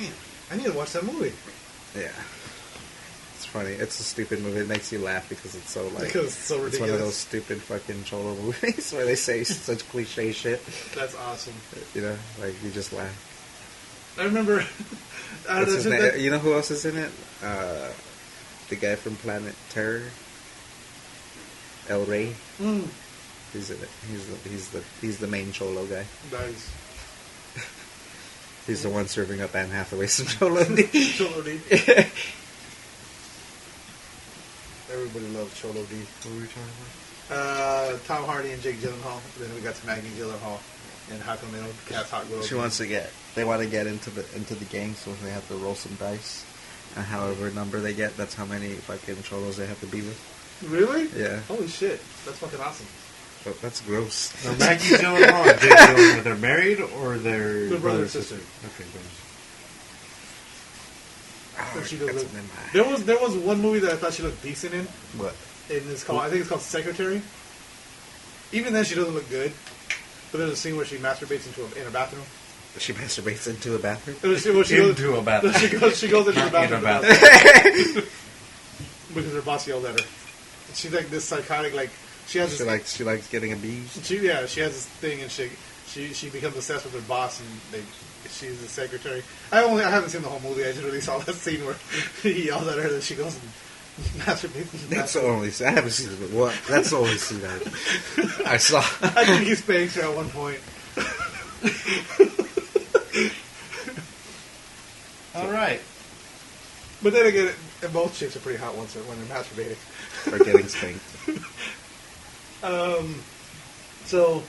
Speaker 4: Damn, I need to watch that movie.
Speaker 3: Yeah. It's funny. It's a stupid movie. It makes you laugh because it's so like
Speaker 4: Because it's so
Speaker 3: it's one of
Speaker 4: ridiculous.
Speaker 3: those stupid fucking Cholo movies where they say such cliche shit.
Speaker 4: That's awesome.
Speaker 3: You know, like you just laugh.
Speaker 4: I remember.
Speaker 3: What's his name? You know who else is in it? The guy from Planet Terror, El Rey.
Speaker 4: Mm,
Speaker 3: He's in it. He's the main Cholo guy.
Speaker 4: nice.
Speaker 3: He's the one serving up Anne Hathaway some Cholo D.
Speaker 4: Cholo D. Everybody loves Cholo D.
Speaker 1: What were we talking about?
Speaker 4: Tom Hardy and Jake Gyllenhaal. Then we got to Maggie Gyllenhaal and how come they don't cast hot girls.
Speaker 3: They want to get into the gang, so they have to roll some dice. And however number they get, that's how many fucking cholos they have to be with.
Speaker 4: Really?
Speaker 3: Yeah.
Speaker 4: Holy shit. That's fucking awesome.
Speaker 3: But that's gross.
Speaker 1: No, Maggie Gyllenhaal and Jake Gyllenhaal, they're married or they're
Speaker 4: They're brother and sister.
Speaker 1: Okay, brothers.
Speaker 4: And she
Speaker 3: got
Speaker 4: does look-
Speaker 3: some in my-
Speaker 4: there was one movie that I thought she looked decent in.
Speaker 3: What?
Speaker 4: And it's called, I think it's called Secretary. Even then, she doesn't look good. But there's a scene where she masturbates in a bathroom.
Speaker 3: She masturbates into a bathroom.
Speaker 4: She goes
Speaker 1: Into a bathroom.
Speaker 4: she goes into the
Speaker 1: Not in a
Speaker 4: bathroom because her boss yelled at her. She's like this psychotic, like she has this,
Speaker 3: She likes getting abused.
Speaker 4: she has this thing, and she becomes obsessed with her boss, and she's the secretary. I haven't seen the whole movie. I just really saw that scene where he yells at her, and she goes and masturbates.
Speaker 3: That's the only scene. I haven't seen it. What? That's the only scene I saw.
Speaker 4: I think he spanks her at one point.
Speaker 1: All right.
Speaker 4: But then again, both chicks are pretty hot once when they're masturbating.
Speaker 3: Or getting spanked.
Speaker 4: So,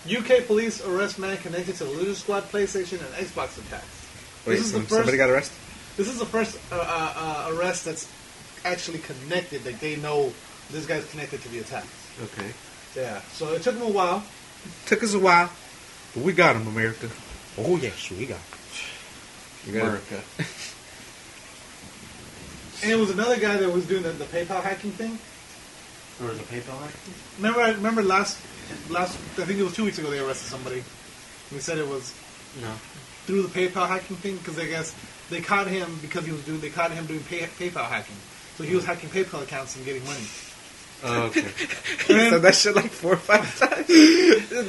Speaker 4: UK police arrest man connected to the Loser Squad PlayStation and Xbox attacks.
Speaker 3: Wait, somebody got arrested?
Speaker 4: This is the first arrest that's actually connected. Like they know this guy's connected to the attacks.
Speaker 3: Okay.
Speaker 4: Yeah. So it took them a while.
Speaker 3: Took us a while, but we got him, America. Oh yes, we got him.
Speaker 1: America.
Speaker 4: And it was another guy that was doing the PayPal hacking thing.
Speaker 1: There was a PayPal hack?
Speaker 4: Remember last I think it was 2 weeks ago they arrested somebody. They said it was through the PayPal hacking thing because I guess they caught him because they caught him doing PayPal hacking. So he was hacking PayPal accounts and getting money.
Speaker 3: Oh, okay. So that shit like 4 or 5 times.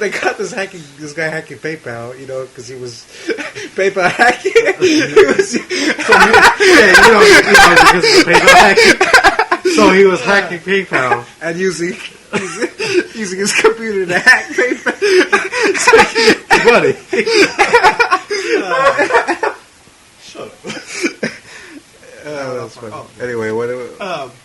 Speaker 3: They got this guy hacking PayPal, because he was PayPal hacking.
Speaker 1: Because of PayPal hacking. So he was hacking PayPal.
Speaker 3: And using his computer to hack PayPal.
Speaker 1: Buddy.
Speaker 4: Shut up.
Speaker 3: That's funny. Anyway,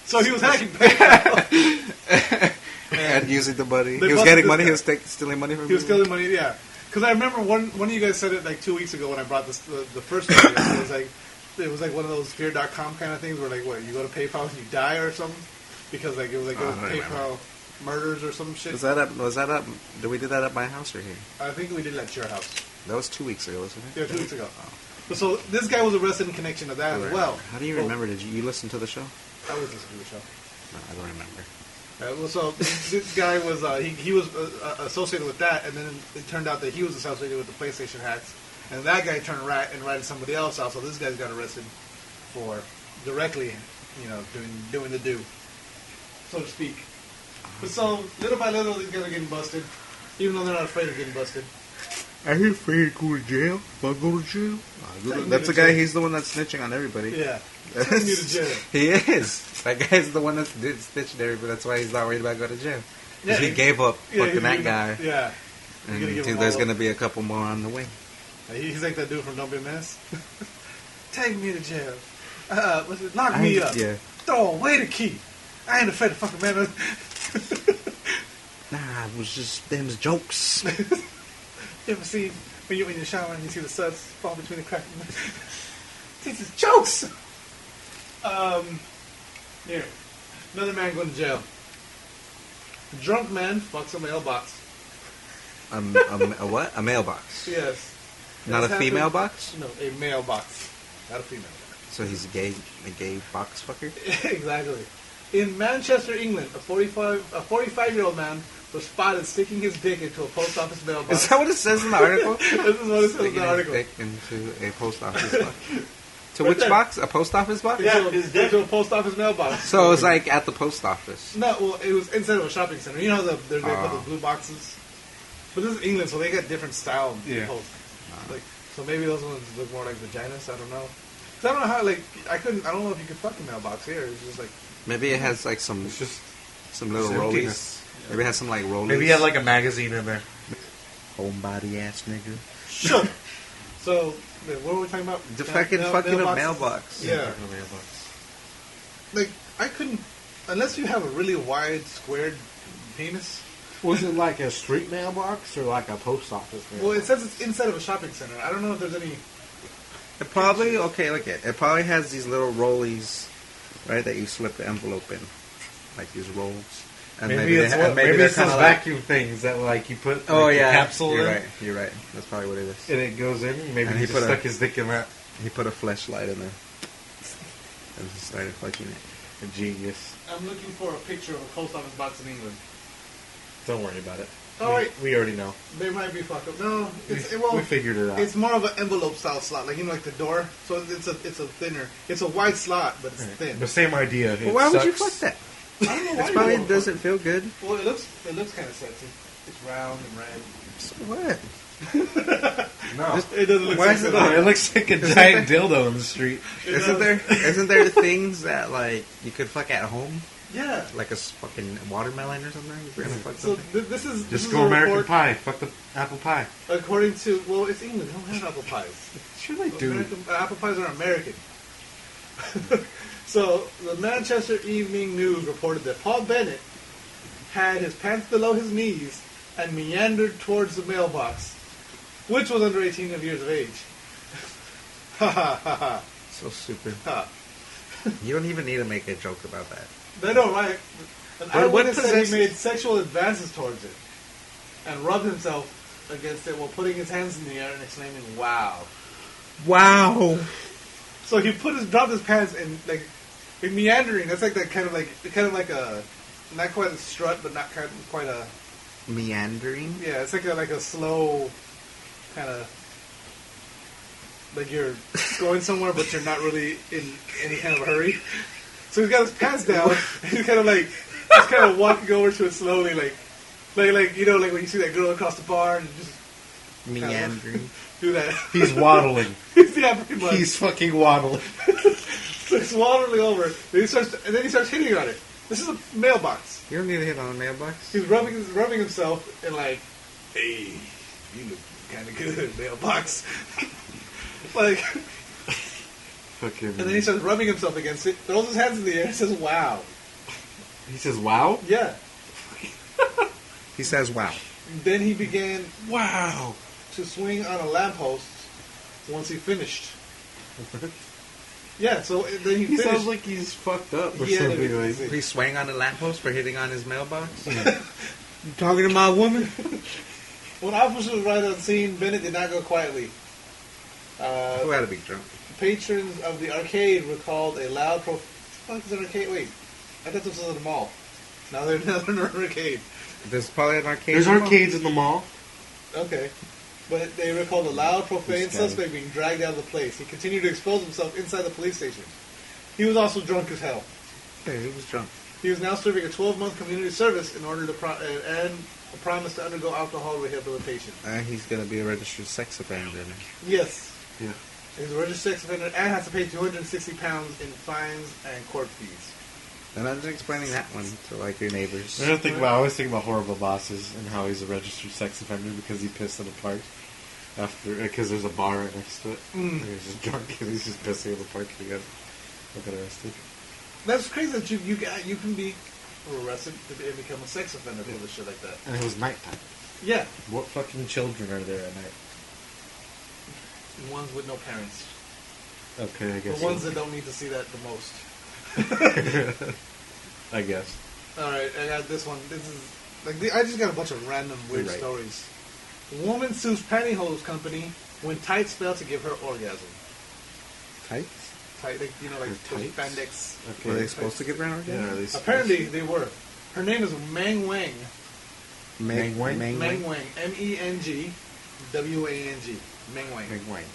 Speaker 4: so he was hacking PayPal.
Speaker 3: and using the money.
Speaker 4: They
Speaker 3: He was
Speaker 4: busted
Speaker 3: getting money.
Speaker 4: this
Speaker 3: He was stealing money from
Speaker 4: He was
Speaker 3: people.
Speaker 4: stealing money, yeah. Because I remember one of you guys said it like 2 weeks ago when I brought this the first video. It was like one of those fear.com kind of things where like what you go to PayPal and you die or something because like it was like PayPal murders or some shit.
Speaker 3: Was that up? Did we do that at my house or here?
Speaker 4: I think we did it at your house.
Speaker 3: That was 2 weeks ago, wasn't it?
Speaker 4: Yeah, 2 weeks ago. So this guy was arrested in connection to that as well.
Speaker 3: How do you remember? Did you listen to the show?
Speaker 4: I was listening to the show.
Speaker 3: No, I don't remember.
Speaker 4: So this guy was he was associated with that, and then it turned out that he was associated with the PlayStation hacks, and that guy turned right and ratted somebody else out. So this guy got arrested for directly, doing the do, so to speak. But so little by little, these guys are getting busted, even though they're not afraid of getting busted.
Speaker 3: Are you afraid to go to jail? If I go to jail? That's the guy, he's the one that's snitching on everybody.
Speaker 4: Yeah. Taking you to jail.
Speaker 3: He is. That guy's the one that's snitching everybody. That's why he's not worried about going to jail. Because he gave up fucking that guy.
Speaker 4: Yeah.
Speaker 3: And there's going to be a couple more on the way.
Speaker 4: He's like that dude from Don't Be a Mess. Take me to jail. Lock me up.
Speaker 3: Yeah.
Speaker 4: Throw away the key. I ain't afraid to fucking man.
Speaker 3: Nah, it was just them jokes.
Speaker 4: You ever see when you're in the shower and you see the suds fall between the cracks? These is jokes. Here, another man going to jail. A drunk man fucks a mailbox.
Speaker 3: A what? A mailbox.
Speaker 4: Yes.
Speaker 3: Not a
Speaker 4: This
Speaker 3: female
Speaker 4: happened-
Speaker 3: box?
Speaker 4: No, a mailbox, not a female box.
Speaker 3: So he's a gay box fucker?
Speaker 4: Exactly. In Manchester, England, a 45-year-old man was spotted sticking his dick into a post office mailbox.
Speaker 3: Is that what it says in the article?
Speaker 4: This is what it says in
Speaker 3: Sticking
Speaker 4: the
Speaker 3: his
Speaker 4: article.
Speaker 3: dick into a post office box. To which box? A post office box?
Speaker 4: Yeah, into a post office mailbox.
Speaker 3: So it was like at the post office.
Speaker 4: No, well, it was inside of a shopping center. You know how they put the blue boxes? But this is England, so they got different style posts. Like, so maybe those ones look more like vaginas. I don't know. 'Cause I don't know how. Like, I don't know if you could fuck a mailbox here. It's just like
Speaker 3: Maybe it has like some little rollies. Maybe it has some like rollies.
Speaker 1: Maybe he had like a magazine in there.
Speaker 3: Homebody ass nigga.
Speaker 4: shut. So what were we talking about?
Speaker 3: The fucking a mailbox.
Speaker 4: Yeah. Like I couldn't unless you have a really wide squared penis.
Speaker 1: Was it like a street mailbox or like a post office mailbox?
Speaker 4: Well, it says it's inside of a shopping center. I don't know if there's any.
Speaker 3: It probably look at it probably has these little rollies, right? That you slip the envelope in, like these rolls. And
Speaker 1: maybe it's those
Speaker 3: kinda
Speaker 1: vacuum things that like you put
Speaker 3: the
Speaker 1: capsule
Speaker 3: you're
Speaker 1: in.
Speaker 3: Right. You're right. That's probably what it is.
Speaker 1: And it goes in. Maybe
Speaker 3: And
Speaker 1: he
Speaker 3: he
Speaker 1: just
Speaker 3: put
Speaker 1: stuck his dick in that.
Speaker 3: He put a fleshlight in there and he started fucking it.
Speaker 1: A genius.
Speaker 4: I'm looking for a picture of a post office box in England.
Speaker 1: Don't worry about it.
Speaker 4: Oh wait,
Speaker 1: We already know.
Speaker 4: they might be fucked up. No,
Speaker 1: We figured it out.
Speaker 4: It's more of an envelope style slot, like like the door. So it's a thinner. It's a wide slot, but it's thin.
Speaker 1: The same idea.
Speaker 3: Well, why would you fuck that?
Speaker 4: I don't know why.
Speaker 3: It's probably doesn't feel good.
Speaker 4: Well, it looks kind of sexy. It's round and red.
Speaker 3: So what?
Speaker 1: No.
Speaker 4: It doesn't look
Speaker 3: Why
Speaker 4: sexy.
Speaker 3: is
Speaker 1: No, it looks like a giant dildo in the street.
Speaker 3: Isn't there things that like you could fuck at home,
Speaker 4: Yeah.
Speaker 3: like a fucking watermelon or something? If you're gonna fuck
Speaker 4: So
Speaker 3: something.
Speaker 4: this is
Speaker 1: Just
Speaker 4: this
Speaker 1: go
Speaker 4: is a
Speaker 1: American
Speaker 4: report,
Speaker 1: Pie. Fuck the apple pie.
Speaker 4: According to it's England. They don't have apple pies.
Speaker 1: Sure they do.
Speaker 4: Apple pies are American. So the Manchester Evening News reported that Paul Bennett had his pants below his knees and meandered towards the mailbox, which was under 18 years of age. Ha ha ha ha.
Speaker 3: So stupid.
Speaker 4: Ha.
Speaker 3: You don't even need to make a joke about that.
Speaker 4: They don't, right? An
Speaker 3: What
Speaker 4: eyewitness said
Speaker 3: possessed-
Speaker 4: he made sexual advances towards it and rubbed himself against it while putting his hands in the air and exclaiming, "Wow!"
Speaker 3: Wow.
Speaker 4: So he dropped his pants and like meandering. That's like that kind of like a not quite a strut, but not quite a
Speaker 3: Meandering.
Speaker 4: yeah. It's like a slow kind of like you're going somewhere, but you're not really in any kind of a hurry. So he's got his pants down. And he's kind of walking over to it slowly, like you know, like when you see that girl across the bar and you just
Speaker 3: Meandering.
Speaker 4: do that.
Speaker 1: He's waddling.
Speaker 4: Yeah, pretty much.
Speaker 1: He's fucking waddling.
Speaker 4: So he's waddling over. Then he starts hitting on it. This is a mailbox.
Speaker 3: You don't need to hit on a mailbox.
Speaker 4: He's rubbing himself and like, hey, you look kind of good, mailbox. Like,
Speaker 1: Fucking.
Speaker 4: and then he starts rubbing himself against it, throws his hands in the air, and says, "Wow."
Speaker 1: He says, "Wow."
Speaker 4: Yeah.
Speaker 3: He says, "Wow."
Speaker 4: Then he began
Speaker 1: Wow.
Speaker 4: to swing on a lamppost once he finished. Yeah, so then he
Speaker 1: He
Speaker 4: finished.
Speaker 1: sounds like he's fucked up or
Speaker 4: Yeah,
Speaker 1: something.
Speaker 4: no,
Speaker 1: Like.
Speaker 3: He swang on a lamppost for hitting on his mailbox. You talking to my woman?
Speaker 4: When officers arrived on scene, Bennett did not go quietly.
Speaker 3: Who had to be drunk?
Speaker 4: Patrons of the arcade recalled a loud what the fuck is an arcade? Wait, I thought this was at a mall. Now they're in an arcade.
Speaker 3: There's probably an arcade.
Speaker 1: There's
Speaker 3: in the mall.
Speaker 1: arcades in the mall.
Speaker 4: Okay. But they recalled a loud, profane
Speaker 1: This guy.
Speaker 4: suspect being dragged out of the place. He continued to expose himself inside the police station. He was also drunk as hell.
Speaker 3: Yeah, he was drunk.
Speaker 4: He was now serving a 12-month community service in order to and a promise to undergo alcohol rehabilitation.
Speaker 3: He's gonna be a registered sex offender.
Speaker 4: Yes.
Speaker 1: Yeah.
Speaker 4: He's a registered sex offender and has to pay £260 in fines and court fees.
Speaker 3: Imagine explaining that one to like your neighbors.
Speaker 1: I always think about Horrible Bosses and how he's a registered sex offender because he pissed in a park because there's a bar right next to it. And he's just drunk and he's just pissing in the park and he got arrested.
Speaker 4: That's crazy that you can be arrested and become a sex offender for this shit like that.
Speaker 1: And it was nighttime.
Speaker 4: Yeah.
Speaker 1: What fucking children are there at night?
Speaker 4: Ones with no parents.
Speaker 1: Okay, I guess.
Speaker 4: The ones that don't need to see that the most.
Speaker 1: I guess.
Speaker 4: Alright, I got this one. This is I just got a bunch of random weird
Speaker 1: Right.
Speaker 4: stories. Woman sues pantyhose company when tights fail to give her orgasm.
Speaker 3: Tights?
Speaker 4: Tight, like
Speaker 1: Her
Speaker 4: those
Speaker 1: tights?
Speaker 4: spandex.
Speaker 1: Okay.
Speaker 3: Were they supposed to get ran
Speaker 1: Yeah,
Speaker 3: orgasm?
Speaker 1: are they supposed
Speaker 4: Apparently they were. Her name is Meng Wang.
Speaker 1: Meng Wang?
Speaker 3: Meng
Speaker 4: Meng
Speaker 3: Wang.
Speaker 4: Wang. MENG WANG. Meng Wang.
Speaker 3: Meng Wang.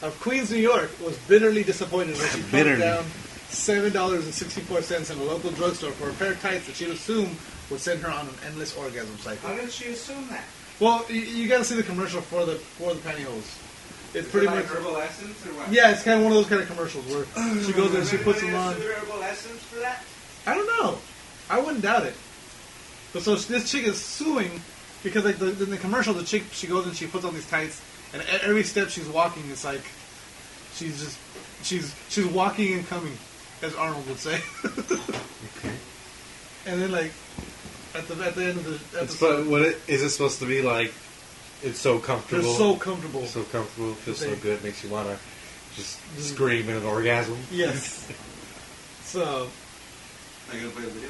Speaker 4: Of Queens, New York, was bitterly disappointed when she plunked
Speaker 1: Bitterly.
Speaker 4: down $7.64 in a local drugstore for a pair of tights that she'd assume would send her on an endless orgasm cycle.
Speaker 3: How did she assume that?
Speaker 4: Well, you got to see the commercial for the pantyhose. It's pretty much
Speaker 3: Herbal Essence or what?
Speaker 4: yeah. It's kind of one of those kind of commercials where she goes in and she puts them on.
Speaker 3: Herbal Essence for that?
Speaker 4: I don't know. I wouldn't doubt it. But so this chick is suing because like in the commercial, the chick she goes and she puts on these tights, and at every step she's walking, it's like she's walking and coming, as Arnold would say.
Speaker 1: Okay.
Speaker 4: And then like at the end of the
Speaker 1: It's,
Speaker 4: episode,
Speaker 1: but is it supposed to be like? It's so
Speaker 4: they're
Speaker 1: comfortable.
Speaker 4: so comfortable.
Speaker 1: So comfortable. Feels so
Speaker 4: They-
Speaker 1: good. Makes you wanna just scream in an orgasm.
Speaker 4: Yes. So
Speaker 3: Are you gonna play the video?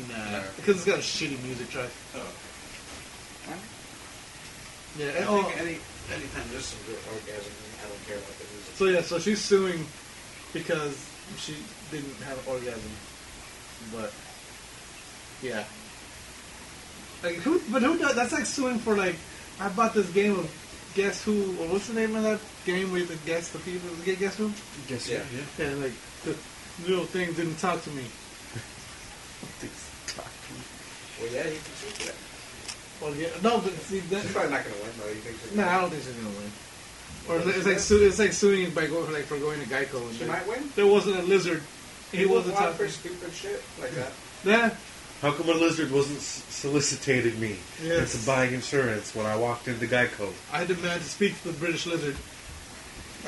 Speaker 4: nah, because it's got a shitty music track.
Speaker 3: Oh.
Speaker 4: Yeah.
Speaker 3: I
Speaker 4: And, oh,
Speaker 3: think anytime there's some good orgasm, I don't care about the music.
Speaker 4: so yeah, so she's suing because she didn't have an orgasm, but yeah. Like who? But who does? That's like suing for like. I bought this game of Guess Who, or what's the name of that game where you have to guess the people? Guess Who?
Speaker 1: Guess
Speaker 2: Yeah.
Speaker 1: yeah.
Speaker 4: Yeah, like the little thing didn't talk to me.
Speaker 2: Well, yeah, you can sue that.
Speaker 4: Well, yeah, no, but see that.
Speaker 2: She's probably not going to win, though. You think she's
Speaker 4: No, I don't think she's gonna win. Or it's like suing by going for going to Geico. And
Speaker 2: She might win?
Speaker 4: There wasn't a lizard. He
Speaker 2: People
Speaker 4: wasn't
Speaker 2: want for
Speaker 4: talking.
Speaker 2: stupid shit like that.
Speaker 4: Yeah.
Speaker 1: How come a lizard wasn't solicited me
Speaker 4: Yes.
Speaker 1: into buying insurance when I walked into Geico?
Speaker 4: I demand to speak to the British lizard.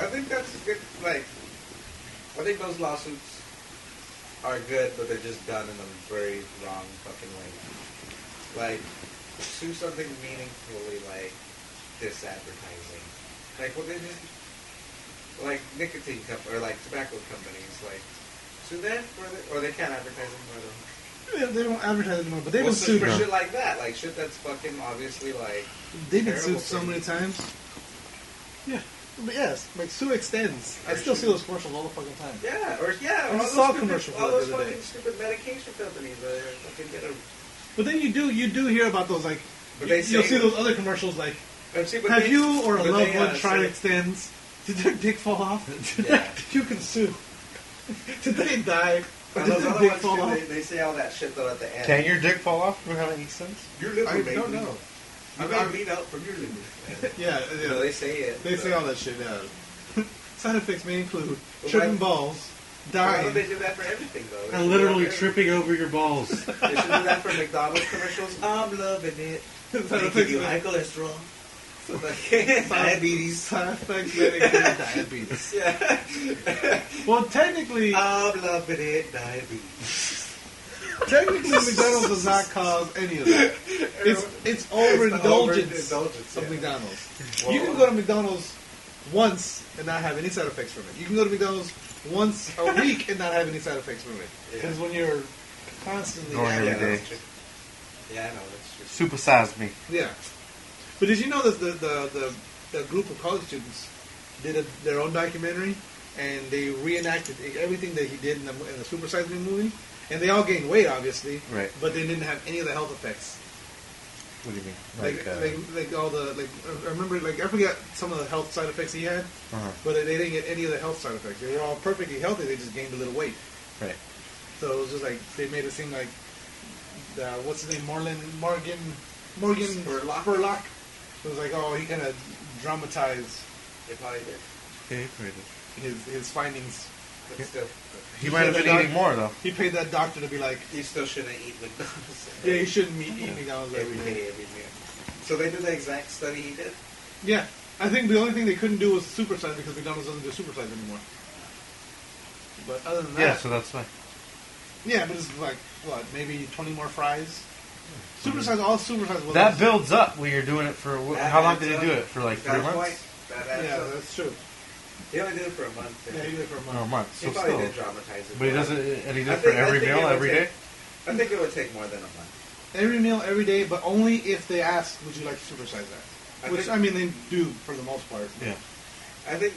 Speaker 2: I think that's a good, like, I think those lawsuits are good, but they're just done in a very wrong fucking way. Like, sue something meaningfully like disadvertising. Like, what they just, like, nicotine or like tobacco companies, like, sue them for the, or they can't advertise anymore though.
Speaker 4: They don't advertise anymore, but they've
Speaker 2: Well,
Speaker 4: been
Speaker 2: sue
Speaker 4: sued.
Speaker 2: for shit like that, like shit that's fucking obviously like.
Speaker 4: They've been
Speaker 2: terrible
Speaker 4: sued so
Speaker 2: for
Speaker 4: many
Speaker 2: you.
Speaker 4: times. Yeah. But yes, like Sue extends. I still see those commercials all the fucking time.
Speaker 2: Yeah, or
Speaker 4: I
Speaker 2: all
Speaker 4: just saw a
Speaker 2: those
Speaker 4: commercial
Speaker 2: stupid, all
Speaker 4: for that
Speaker 2: those
Speaker 4: the other
Speaker 2: fucking
Speaker 4: day.
Speaker 2: stupid medication companies that fucking get a.
Speaker 4: But then you do hear about those like
Speaker 2: But they
Speaker 4: you'll
Speaker 2: say-
Speaker 4: see those other commercials like
Speaker 2: See, but
Speaker 4: have
Speaker 2: they-
Speaker 4: you or a
Speaker 2: but
Speaker 4: loved
Speaker 2: they,
Speaker 4: one tried
Speaker 2: say-
Speaker 4: extends? Did their dick fall off?
Speaker 2: Yeah.
Speaker 4: You can sue. Did they die? Or
Speaker 2: And
Speaker 4: did
Speaker 2: those
Speaker 4: their
Speaker 2: other
Speaker 4: dick
Speaker 2: ones,
Speaker 4: fall
Speaker 2: too,
Speaker 4: off?
Speaker 2: they say all that shit though at the end.
Speaker 1: Can your dick fall off? Does that make sense?
Speaker 2: Your liver
Speaker 4: I
Speaker 2: may
Speaker 4: don't
Speaker 2: bleed.
Speaker 4: know.
Speaker 2: You may bleed out from your liver.
Speaker 4: Yeah,
Speaker 2: You know, they say it.
Speaker 4: They say all that shit. Yeah. Side effects may include
Speaker 2: But
Speaker 4: tripping
Speaker 2: why-
Speaker 4: balls,
Speaker 2: Why don't
Speaker 4: dying.
Speaker 2: they do that for everything though? They
Speaker 1: And
Speaker 2: should
Speaker 1: literally
Speaker 2: do that for
Speaker 1: tripping over your balls.
Speaker 2: everything. They should do that for McDonald's commercials. I'm loving it. They give you high cholesterol. Diabetes.
Speaker 4: Side effects may include diabetes.
Speaker 2: Yeah.
Speaker 4: Well, technically,
Speaker 2: I'm loving it. Diabetes.
Speaker 4: technically, McDonald's does not cause any of that. It's overindulgence of
Speaker 2: yeah.
Speaker 4: McDonald's.
Speaker 2: Well-
Speaker 4: You can go to McDonald's once and not have any side effects from it. You can go to McDonald's once a week and not have any side effects from it.
Speaker 2: Yeah.
Speaker 4: Because when you're constantly
Speaker 1: Going
Speaker 4: having
Speaker 1: every day.
Speaker 2: that's true. Yeah, I know, that's true.
Speaker 1: Supersize me.
Speaker 4: Yeah. But did you know that the group of college students did their own documentary and they reenacted everything that he did in the Super Size Me movie? And they all gained weight, obviously.
Speaker 1: Right.
Speaker 4: But they didn't have any of the health effects.
Speaker 1: What do you mean?
Speaker 4: Like all the I remember I forget some of the health side effects he had,
Speaker 1: Uh-huh.
Speaker 4: but they didn't get any of the health side effects. They were all perfectly healthy. They just gained a little weight.
Speaker 1: Right.
Speaker 4: So it was just like they made it seem like what's his name, Morgan Spurlock. It was like, oh, he kind of dramatized
Speaker 2: They probably did.
Speaker 1: Yeah, he probably did.
Speaker 4: his findings.
Speaker 2: But still,
Speaker 1: He might have been eating more though.
Speaker 4: He paid that doctor to be like,
Speaker 2: you still shouldn't eat McDonald's.
Speaker 4: yeah, you shouldn't eat McDonald's
Speaker 2: every
Speaker 4: every day.
Speaker 2: day, every meal. So they did the exact study he did?
Speaker 4: Yeah, I think the only thing they couldn't do was supersize because McDonald's doesn't do supersize anymore. But other than that,
Speaker 1: Yeah, so that's fine.
Speaker 4: yeah, but it's like what, maybe 20 more fries. Supersize, all supersize was
Speaker 1: That builds up when you're doing it for.
Speaker 2: That
Speaker 1: How long
Speaker 2: adds
Speaker 1: did he
Speaker 2: up.
Speaker 1: do it? For like 3
Speaker 2: Got a
Speaker 1: months?
Speaker 2: point. That adds
Speaker 4: Yeah,
Speaker 2: up.
Speaker 4: that's true.
Speaker 2: He only did it for a month.
Speaker 4: Yeah, he did it for a
Speaker 1: Oh, a
Speaker 4: month.
Speaker 1: month.
Speaker 2: He
Speaker 1: So
Speaker 2: probably
Speaker 1: still.
Speaker 2: did dramatize it.
Speaker 1: But he doesn't. And he
Speaker 2: I
Speaker 1: did it for
Speaker 2: think- I
Speaker 1: every
Speaker 2: think
Speaker 1: meal
Speaker 2: it would
Speaker 1: every
Speaker 2: take-
Speaker 1: day.
Speaker 2: I think it would take more than a month.
Speaker 4: Every meal, every day, but only if they ask, would you like to supersize that? Which,
Speaker 2: think-
Speaker 4: I mean, they do for the most part.
Speaker 1: Yeah.
Speaker 2: I think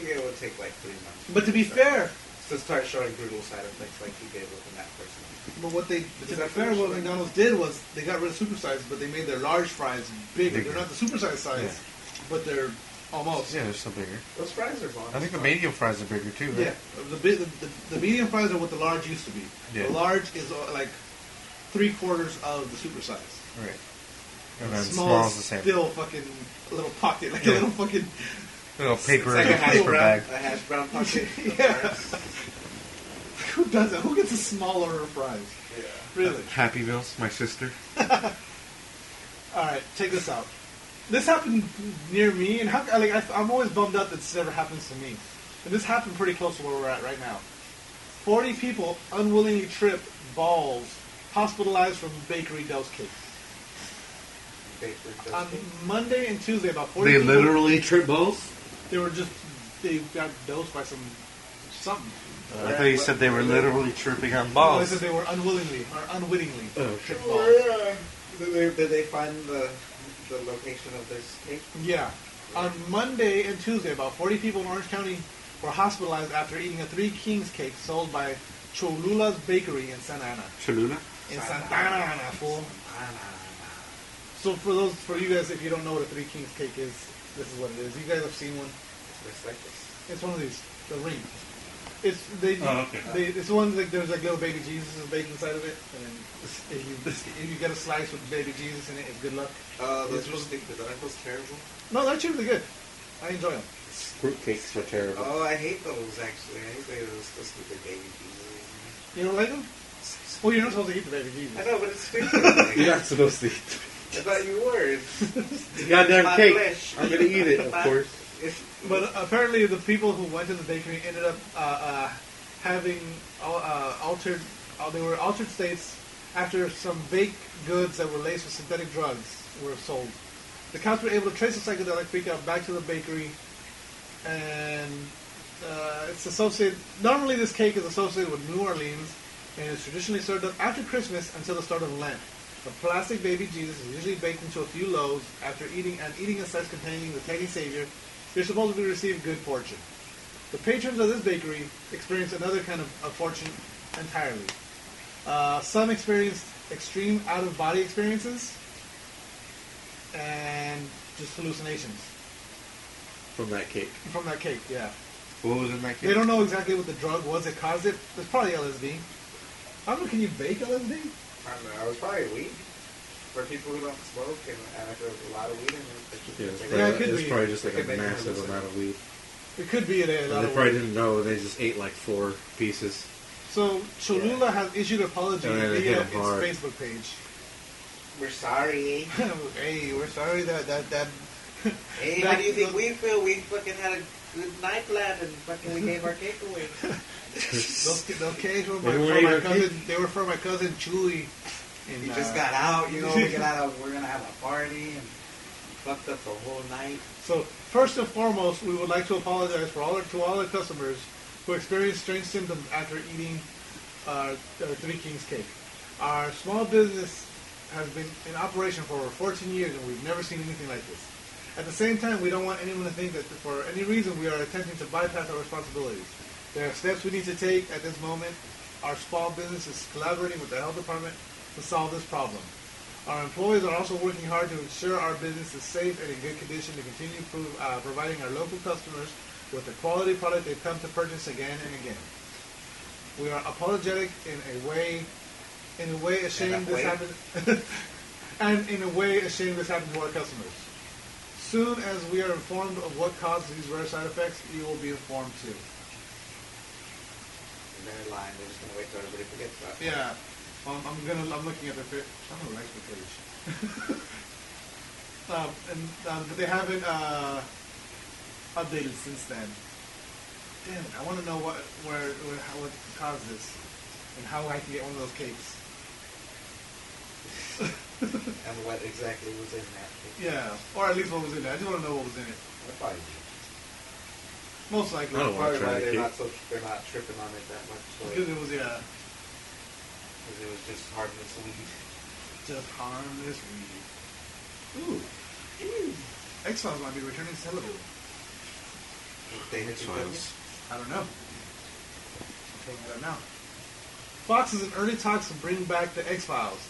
Speaker 2: it would take like 3 months.
Speaker 4: But to be fair,
Speaker 2: to start showing brutal side effects like he did with that person.
Speaker 4: but what they, to
Speaker 2: Is
Speaker 4: be
Speaker 2: that
Speaker 4: fair,
Speaker 2: finished?
Speaker 4: what McDonald's did was they got rid of supersize, but they made their large fries bigger.
Speaker 1: Bigger.
Speaker 4: They're not the supersize size,
Speaker 1: Yeah.
Speaker 4: but they're almost.
Speaker 1: Yeah, they're still bigger.
Speaker 2: Those fries are bomb.
Speaker 1: I think the medium fries are bigger too, right?
Speaker 4: Yeah, the medium fries are what the large used to be.
Speaker 1: Yeah.
Speaker 4: The large is like 3/4 of the supersize.
Speaker 1: Right. And then
Speaker 4: Small
Speaker 1: small is the same.
Speaker 4: Still fucking a little pocket, like a
Speaker 1: Yeah.
Speaker 4: little fucking.
Speaker 1: Little paper,
Speaker 2: It's like a hash
Speaker 1: paper
Speaker 2: brown,
Speaker 1: bag.
Speaker 2: a hash brown pocket.
Speaker 4: Yeah. Who does that? Who gets a smaller fries?
Speaker 2: Yeah.
Speaker 4: Really?
Speaker 1: Happy Meals, my sister.
Speaker 4: All right, check this out. This happened near me, and I'm always bummed out that this never happens to me. And this happened pretty close to where we're at right now. 40 people unwillingly tripped balls, hospitalized from bakery dose cake. On Monday and Tuesday, about 40
Speaker 1: They
Speaker 4: people,
Speaker 1: literally trip balls?
Speaker 4: they got dosed by something.
Speaker 1: I thought you said they were literally tripping on
Speaker 4: No, they
Speaker 1: balls.
Speaker 4: said they were unwittingly
Speaker 1: Oh,
Speaker 4: tripped
Speaker 2: Oh,
Speaker 4: balls.
Speaker 2: yeah. Did they find the location of this cake?
Speaker 4: Yeah. On Monday and Tuesday, about 40 people in Orange County were hospitalized after eating a Three Kings cake sold by Cholula's Bakery in Santa Ana.
Speaker 1: Cholula?
Speaker 4: In Santa Ana, fool. So for you guys, if you don't know what a Three Kings cake is, this is what it is. You guys have seen one.
Speaker 5: It's like this.
Speaker 4: It's one of these, the ring. It's the one like there's like little baby Jesus baked inside of it, and then if you get a slice with baby Jesus in it, it's good luck.
Speaker 5: Those was terrible.
Speaker 4: No, they're actually really good. I enjoy them.
Speaker 1: Fruitcakes are terrible.
Speaker 5: Oh, I hate those actually. I hate those stupid baby Jesus.
Speaker 4: You don't like them? Well, you're not supposed to eat the baby Jesus.
Speaker 5: I know, but it's stupid.
Speaker 1: You're not supposed to eat.
Speaker 5: I thought you were.
Speaker 1: The goddamn cake.
Speaker 5: Flesh.
Speaker 1: I'm gonna eat it, of course.
Speaker 4: But apparently, the people who went to the bakery ended up having altered. They were altered states after some baked goods that were laced with synthetic drugs were sold. The cops were able to trace the psychedelic freak out back to the bakery, and it's associated. Normally, this cake is associated with New Orleans, and is traditionally served up after Christmas until the start of Lent. A plastic baby Jesus is usually baked into a few loaves after eating a slice containing the tiny savior. They're supposed to receive good fortune. The patrons of this bakery experienced another kind of fortune entirely. Some experienced extreme out-of-body experiences and just hallucinations.
Speaker 1: From that cake.
Speaker 4: From that cake, yeah.
Speaker 1: What was in that cake?
Speaker 4: They don't know exactly what the drug was that caused it. It's probably LSD. I don't know, can you bake LSD?
Speaker 5: I don't know. It was probably weed. For people who don't smoke and if there's a lot of weed in it.
Speaker 4: Yeah, it could
Speaker 1: it's
Speaker 4: be.
Speaker 1: probably just like
Speaker 5: It
Speaker 1: a
Speaker 5: could make
Speaker 1: massive
Speaker 5: them
Speaker 1: amount of weed.
Speaker 4: It could be a lot
Speaker 1: And they
Speaker 4: of
Speaker 1: probably
Speaker 4: weed.
Speaker 1: didn't know. They just ate like 4 pieces.
Speaker 4: So Cholula has issued an apology
Speaker 1: And then they
Speaker 4: via
Speaker 1: hit
Speaker 4: its
Speaker 1: him hard.
Speaker 4: Facebook page.
Speaker 5: We're sorry.
Speaker 4: Hey, we're sorry that
Speaker 5: Hey, how do you think we feel? We fucking had a good night lab and fucking we gave our cake away.
Speaker 4: those cakes were
Speaker 1: They
Speaker 4: for
Speaker 1: weren't
Speaker 4: my
Speaker 1: even
Speaker 4: cousin. They were for my cousin Chewy.
Speaker 5: He just got out, you know. We're gonna have a party and fucked up the whole night.
Speaker 4: So first and foremost, we would like to apologize to all our customers who experienced strange symptoms after eating our Three Kings cake. Our small business has been in operation for over 14 years, and we've never seen anything like this. At the same time, we don't want anyone to think that for any reason we are attempting to bypass our responsibilities. There are steps we need to take at this moment. Our small business is collaborating with the health department to solve this problem. Our employees are also working hard to ensure our business is safe and in good condition to continue providing our local customers with the quality product they've come to purchase again and again. We are apologetic in a way ashamed this happened, and in a way ashamed this happened to our customers. Soon as we are informed of what caused these rare side effects, you will be informed too.
Speaker 5: And they're lying. They're just gonna wait till everybody forgets about it.
Speaker 4: Yeah, I'm looking at their page. I'm gonna like the page. But they haven't updated since then. Damn it! I want to know what caused this and how I can get one of those cakes.
Speaker 5: And what exactly was in that cake.
Speaker 4: Yeah, or at least what was in it. I just want to know what was in it.
Speaker 5: They're probably
Speaker 4: Most likely.
Speaker 1: I don't wanna
Speaker 5: probably
Speaker 1: try
Speaker 5: why
Speaker 1: the
Speaker 5: they're not tripping on it that much.
Speaker 4: Because it was, yeah,
Speaker 5: Because it was just harmless weed.
Speaker 4: just harmless weed. Ooh. X-Files might be returning to television.
Speaker 5: They hit you with
Speaker 1: X-Files.
Speaker 4: I don't know. I'm taking that now. Fox is in early talks to bring back the X-Files.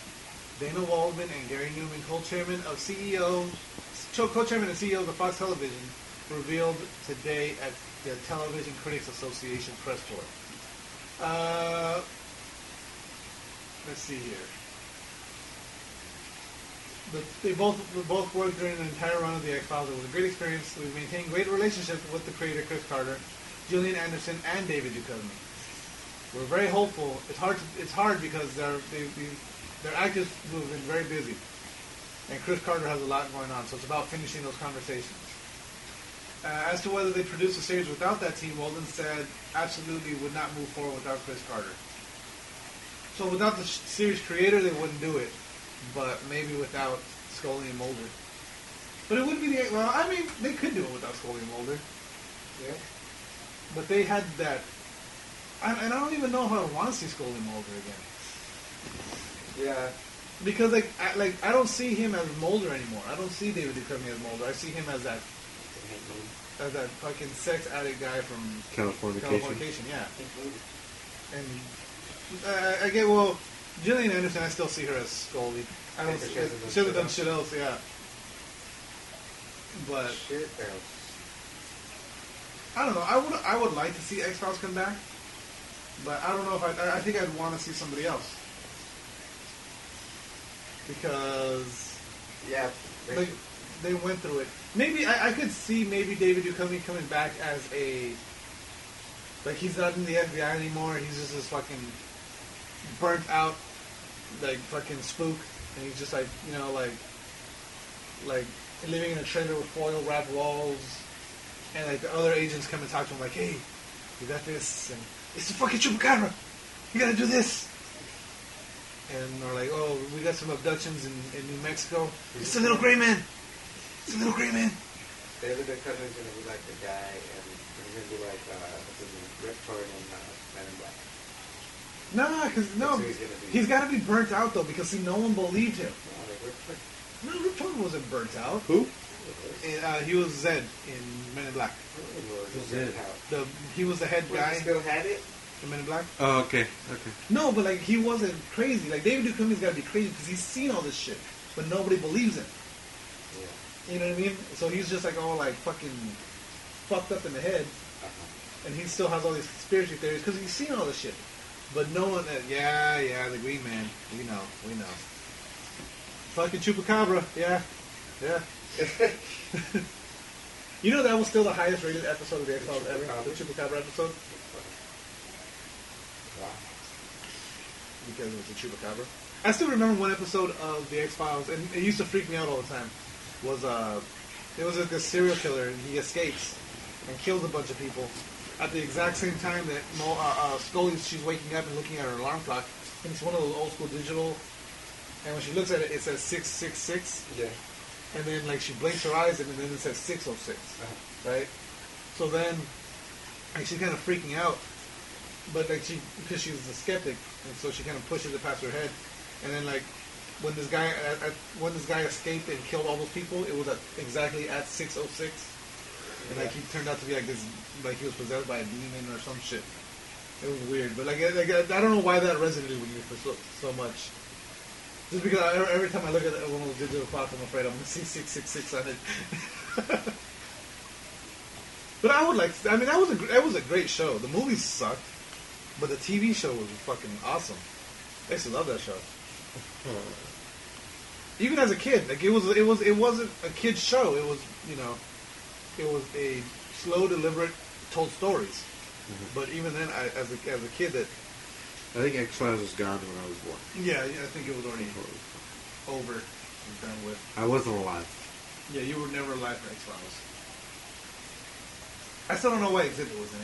Speaker 4: Dana Waldman and Gary Newman, co-chairman and CEO of the Fox Television, revealed today at the Television Critics Association press tour. Let's see here. They both worked during the entire run of the X-Files. It was a great experience. We've maintained great relationships with the creator Chris Carter, Gillian Anderson, and David Duchovny. We're very hopeful. It's hard because their actors have been very busy, and Chris Carter has a lot going on. So it's about finishing those conversations. As to whether they produce a series without that team, Walden said absolutely would not move forward without Chris Carter. So without the series creator, they wouldn't do it. But maybe without Scully and Mulder. But it wouldn't be they could do it without Scully and Mulder.
Speaker 5: Yeah.
Speaker 4: But they had that. And I don't even know if I want to see Scully and Mulder again.
Speaker 5: Yeah.
Speaker 4: Because I don't see him as Mulder anymore. I don't see David Duchovny as Mulder. I see him as that fucking sex addict guy from
Speaker 1: Californication.
Speaker 4: Yeah.
Speaker 5: Hate movie.
Speaker 4: And Gillian Anderson, I still see her as Scully. I don't.
Speaker 5: Yeah,
Speaker 4: She hasn't done shit else, yeah. But
Speaker 5: Shit else.
Speaker 4: I don't know. I would like to see X-Files come back, but I don't know if I think I'd want to see somebody else because
Speaker 5: Yeah.
Speaker 4: they went through it. Maybe I could see maybe David Duchovny coming back as a like he's not in the FBI anymore. He's just this fucking burnt out like fucking spook, and he's just like like living in a trailer with foil wrapped walls. And like the other agents come and talk to him like, hey, you got this, and it's the fucking chupacabra. You gotta do this. And they're like, oh, we got some abductions in New Mexico. It's a little gray man. It's a little gray man.
Speaker 5: David Duchovny's gonna be like the guy, and he's gonna be like Rip Torn in Men in Black.
Speaker 4: No, he's got to be burnt out though because see, no one believed him. No, Rip Torn wasn't burnt out.
Speaker 1: Who?
Speaker 4: He was Zed in Men in Black.
Speaker 1: Zed?
Speaker 4: He was the head guy.
Speaker 5: Still had it.
Speaker 4: In Men in Black.
Speaker 1: Oh, okay.
Speaker 4: No, but like he wasn't crazy. Like David Duchovny's got to be crazy because he's seen all this shit, but nobody believes him.
Speaker 5: Yeah.
Speaker 4: You know what I mean? So he's just like all like fucking fucked up in the head, and he still has all these conspiracy theories because he's seen all this shit. But no one, yeah, the Green Man, we know. Fucking Chupacabra, yeah. You know that was still the highest rated episode of the X-Files ever, the Chupacabra episode?
Speaker 5: Wow.
Speaker 4: Because it was a Chupacabra. I still remember one episode of the X-Files, and it used to freak me out all the time, was it was like this serial killer, and he escapes and kills a bunch of people at the exact same time that Scully, she's waking up and looking at her alarm clock, and it's one of those old school digital, and when she looks at it, it says 666.
Speaker 5: Yeah.
Speaker 4: And then, like, she blinks her eyes, and then it says 606, right? So then, like, she's kind of freaking out, but, like, because she's a skeptic, and so she kind of pushes it past her head. And then, like, when this guy escaped and killed all those people, it was exactly at 606. And, like, he turned out to be, like, this, like, he was possessed by a demon or some shit. It was weird, but, like I don't know why that resonated with you for so much. Just because every time I look at one of those digital clocks, I'm afraid I'm going to see 666 on it. But I would like. I mean, that was a great show. The movies sucked, but the TV show was fucking awesome. I used to love that show. Even as a kid, like it wasn't a kid's show. It was it was a slow, deliberate, told stories. Mm-hmm. But even then, as a kid, that.
Speaker 1: I think X-Files was gone when I was born.
Speaker 4: Yeah, I think it was already over and done with.
Speaker 1: I wasn't alive.
Speaker 4: Yeah, you were never alive for X-Files. I still don't know why Exhibit was in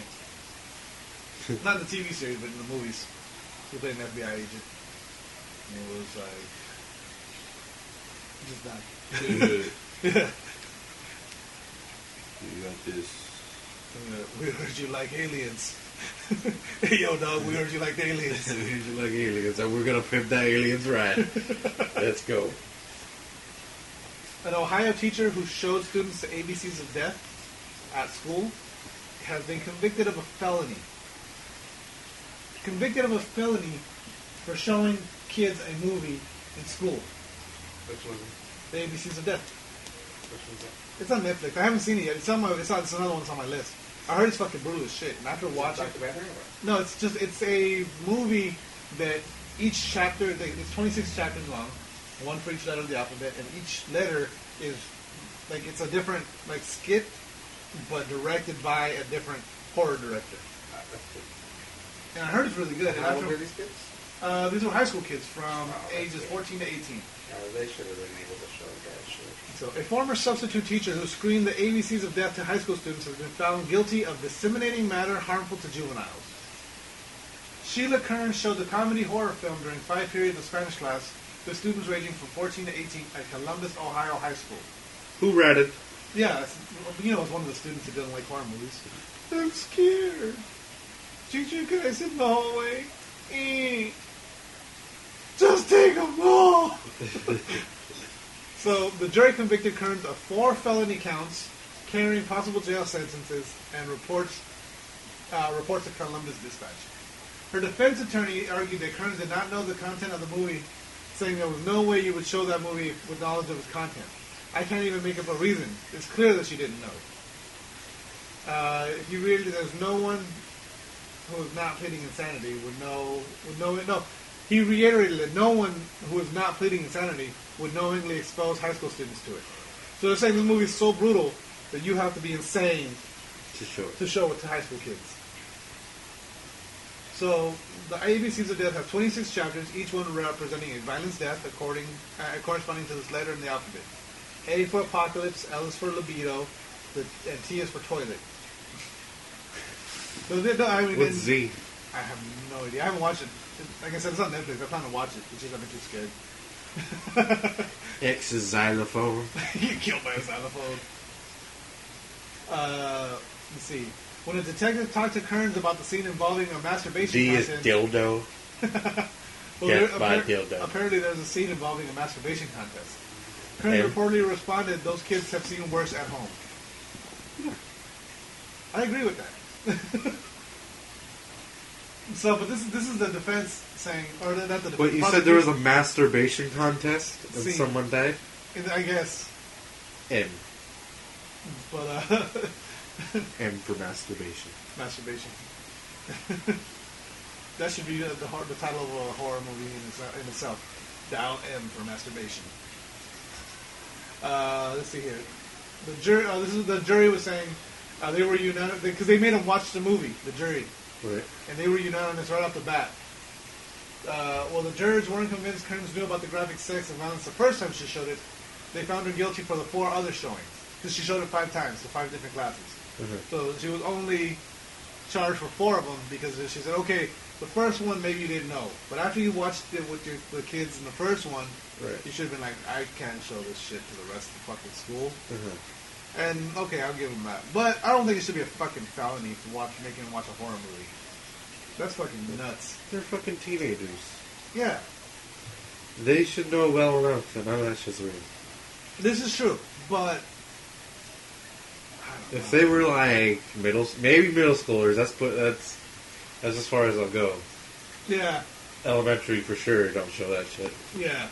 Speaker 4: it. Not in the TV series, but in the movies. He played an FBI agent. And it was like... just not... Yeah.
Speaker 1: You got this.
Speaker 4: We heard you like aliens. Hey, yo, dog, we heard you like aliens.
Speaker 1: We heard you like aliens, and we're going to pimp that aliens right. Let's go.
Speaker 4: An Ohio teacher who showed students the ABCs of death at school has been convicted of a felony. Convicted of a felony for showing kids a movie in school.
Speaker 5: Which one?
Speaker 4: The ABCs of Death.
Speaker 5: Which one's that?
Speaker 4: It's on Netflix. I haven't seen it yet. It's another one that's on my list. I heard it's fucking brutal as shit. And after watching... No, it's a movie that each chapter... It's 26 chapters long. One for each letter of the alphabet. And each letter is... Like, it's a different, like, skit, but directed by a different horror director. And I heard it's really good. And
Speaker 5: how old were these kids?
Speaker 4: These were high school kids from ages 14 to 18.
Speaker 5: They should have been able to show that shit.
Speaker 4: So, a former substitute teacher who screened the ABCs of death to high school students has been found guilty of disseminating matter harmful to juveniles. Sheila Kern showed the comedy horror film during 5 periods of Spanish class to students ranging from 14 to 18 at Columbus, Ohio High School.
Speaker 1: Who read it?
Speaker 4: Yeah, it's one of the students who doesn't like horror movies. I'm scared. Teacher, can I sit in the hallway? Just take them all! So, the jury convicted Kearns of 4 felony counts, carrying possible jail sentences, and reports to Columbus Dispatch. Her defense attorney argued that Kearns did not know the content of the movie, saying there was no way you would show that movie with knowledge of its content. I can't even make up a reason. It's clear that she didn't know. If you really, there's no one who is not pleading insanity would know it. No, he reiterated that no one who is not pleading insanity would knowingly expose high school students to it. So they're saying this movie is so brutal that you have to be insane
Speaker 1: To show it.
Speaker 4: to show it to high school kids. So the ABCs of Death have 26 chapters, each one representing a violence death corresponding to this letter in the alphabet. A for apocalypse, L is for libido, and T is for toilet. So
Speaker 1: What's Z?
Speaker 4: I have no idea. I haven't watched it. Like I said, it's on Netflix. I plan to watch it. It's just I've been too scared.
Speaker 1: X is xylophone.
Speaker 4: You get killed by a xylophone. Let's see. When a detective talked to Kearns about the scene involving a masturbation
Speaker 1: D is
Speaker 4: contest...
Speaker 1: dildo. Death by dildo.
Speaker 4: Apparently there's a scene involving a masturbation contest. Kearns
Speaker 1: And?
Speaker 4: reportedly responded, those kids have seen worse at home. I agree with that. So, but this is the defense saying, or not the defense.
Speaker 1: Wait, you said there was a masturbation contest and
Speaker 4: See.
Speaker 1: someone died?
Speaker 4: I guess.
Speaker 1: M.
Speaker 4: But,
Speaker 1: M for masturbation.
Speaker 4: masturbation. That should be the title of a horror movie in itself. Dial M for masturbation. Let's see here. The jury. The jury was saying they were unanimous because they made them watch the movie. The jury,
Speaker 1: Right.
Speaker 4: and they were unanimous right off the bat. Well, the jurors weren't convinced Kearns knew about the graphic sex and violence the first time she showed it. They found her guilty for the 4 other showings because she showed it 5 times to 5 different classes.
Speaker 1: Mhm.
Speaker 4: So she was only charged for 4 of them because she said, okay, the first one maybe you didn't know, but after you watched it with the kids in the first one,
Speaker 1: Right.
Speaker 4: you should have been like, I can't show this shit to the rest of the fucking school.
Speaker 1: Mhm.
Speaker 4: And okay, I'll give them that, but I don't think it should be a fucking felony for making them watch a horror movie. That's fucking nuts.
Speaker 1: They're fucking teenagers.
Speaker 4: Yeah,
Speaker 1: They should know well enough that none of that shit's real.
Speaker 4: this is true, but
Speaker 1: If they were like maybe middle schoolers, that's as far as I'll go.
Speaker 4: yeah,
Speaker 1: Elementary for sure, don't show that shit.
Speaker 4: yeah.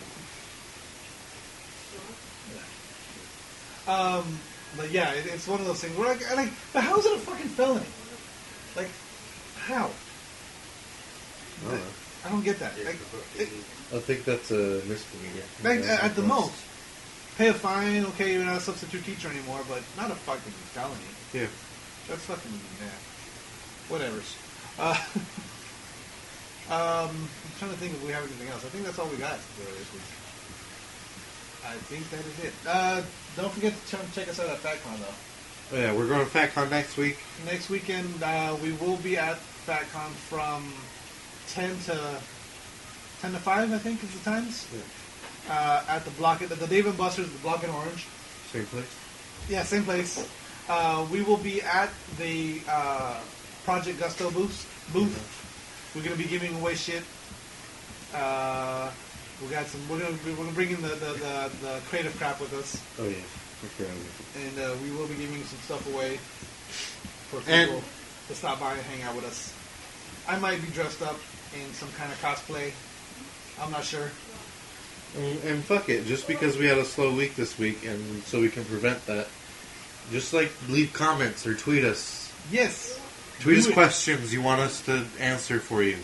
Speaker 4: But yeah, it's one of those things where like, but how is it a fucking felony? Like, how?
Speaker 1: I don't know.
Speaker 4: I don't get that. Like,
Speaker 1: I think that's a misdemeanor.
Speaker 4: at the most, pay a fine. Okay, you're not a substitute teacher anymore, but not a fucking felony.
Speaker 1: Yeah.
Speaker 4: That's fucking whatever's. I'm trying to think if we have anything else. I think that's all we got for this week. I think that is it. Don't forget to check us out at FatCon though.
Speaker 1: Oh, yeah, we're going to FatCon next week.
Speaker 4: Next weekend we will be at FatCon from 10 to 5, I think is the times.
Speaker 1: Yeah.
Speaker 4: At the block at the Dave & Buster's, the Block in Orange.
Speaker 1: Same place.
Speaker 4: Yeah, same place. We will be at the Project Gusto booth. We're gonna be giving away shit. We got some. We're gonna bring in the creative crap with us,
Speaker 1: Oh yeah. Okay.
Speaker 4: and we will be giving some stuff away for
Speaker 1: And-
Speaker 4: people to stop by and hang out with us. I might be dressed up in some kind of cosplay. I'm not sure.
Speaker 1: And fuck it, just because we had a slow week this week, and so we can prevent that, just like leave comments or tweet us.
Speaker 4: Yes.
Speaker 1: Tweet us
Speaker 4: Do it.
Speaker 1: questions you want us to answer for you.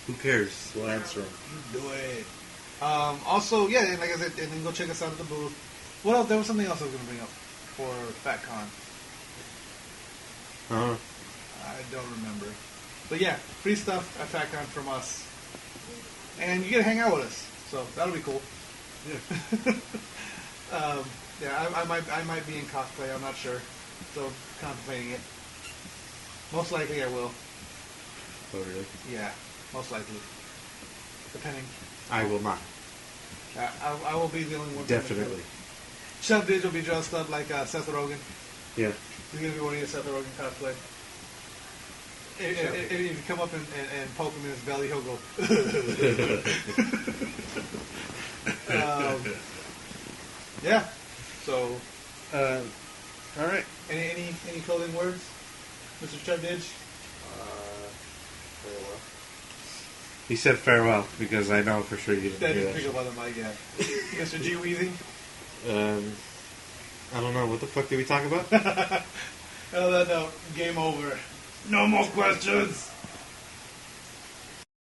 Speaker 1: Who cares? We'll answer them.
Speaker 4: Do it. Also, yeah, and like I said, and then go check us out at the booth. What else? There was something else I was going to bring up for FatCon. I don't remember. But yeah, free stuff at FatCon from us. And you get to hang out with us. So that'll be cool.
Speaker 1: Yeah.
Speaker 4: Yeah, I might be in cosplay. I'm not sure. Still contemplating it. Most likely I will.
Speaker 1: Oh really?
Speaker 4: Yeah, most likely. Depending.
Speaker 1: I will not.
Speaker 4: I will be the only one.
Speaker 1: Definitely.
Speaker 4: Chef Diz will be dressed up like Seth Rogen.
Speaker 1: Yeah.
Speaker 4: He's going to be wearing a Seth Rogen cosplay. If you come up and poke him in his belly, he'll go. Yeah. So,
Speaker 1: all right.
Speaker 4: any closing words, Mr. Chef Didge?
Speaker 5: Very well.
Speaker 1: He said farewell because I know for sure you didn't
Speaker 4: That
Speaker 1: hear
Speaker 4: didn't pick
Speaker 1: that.
Speaker 4: up on the mic yet. Mr. G Weezy?
Speaker 1: I don't know. What the fuck did we talk about?
Speaker 4: Oh, that no. Game over. No more questions.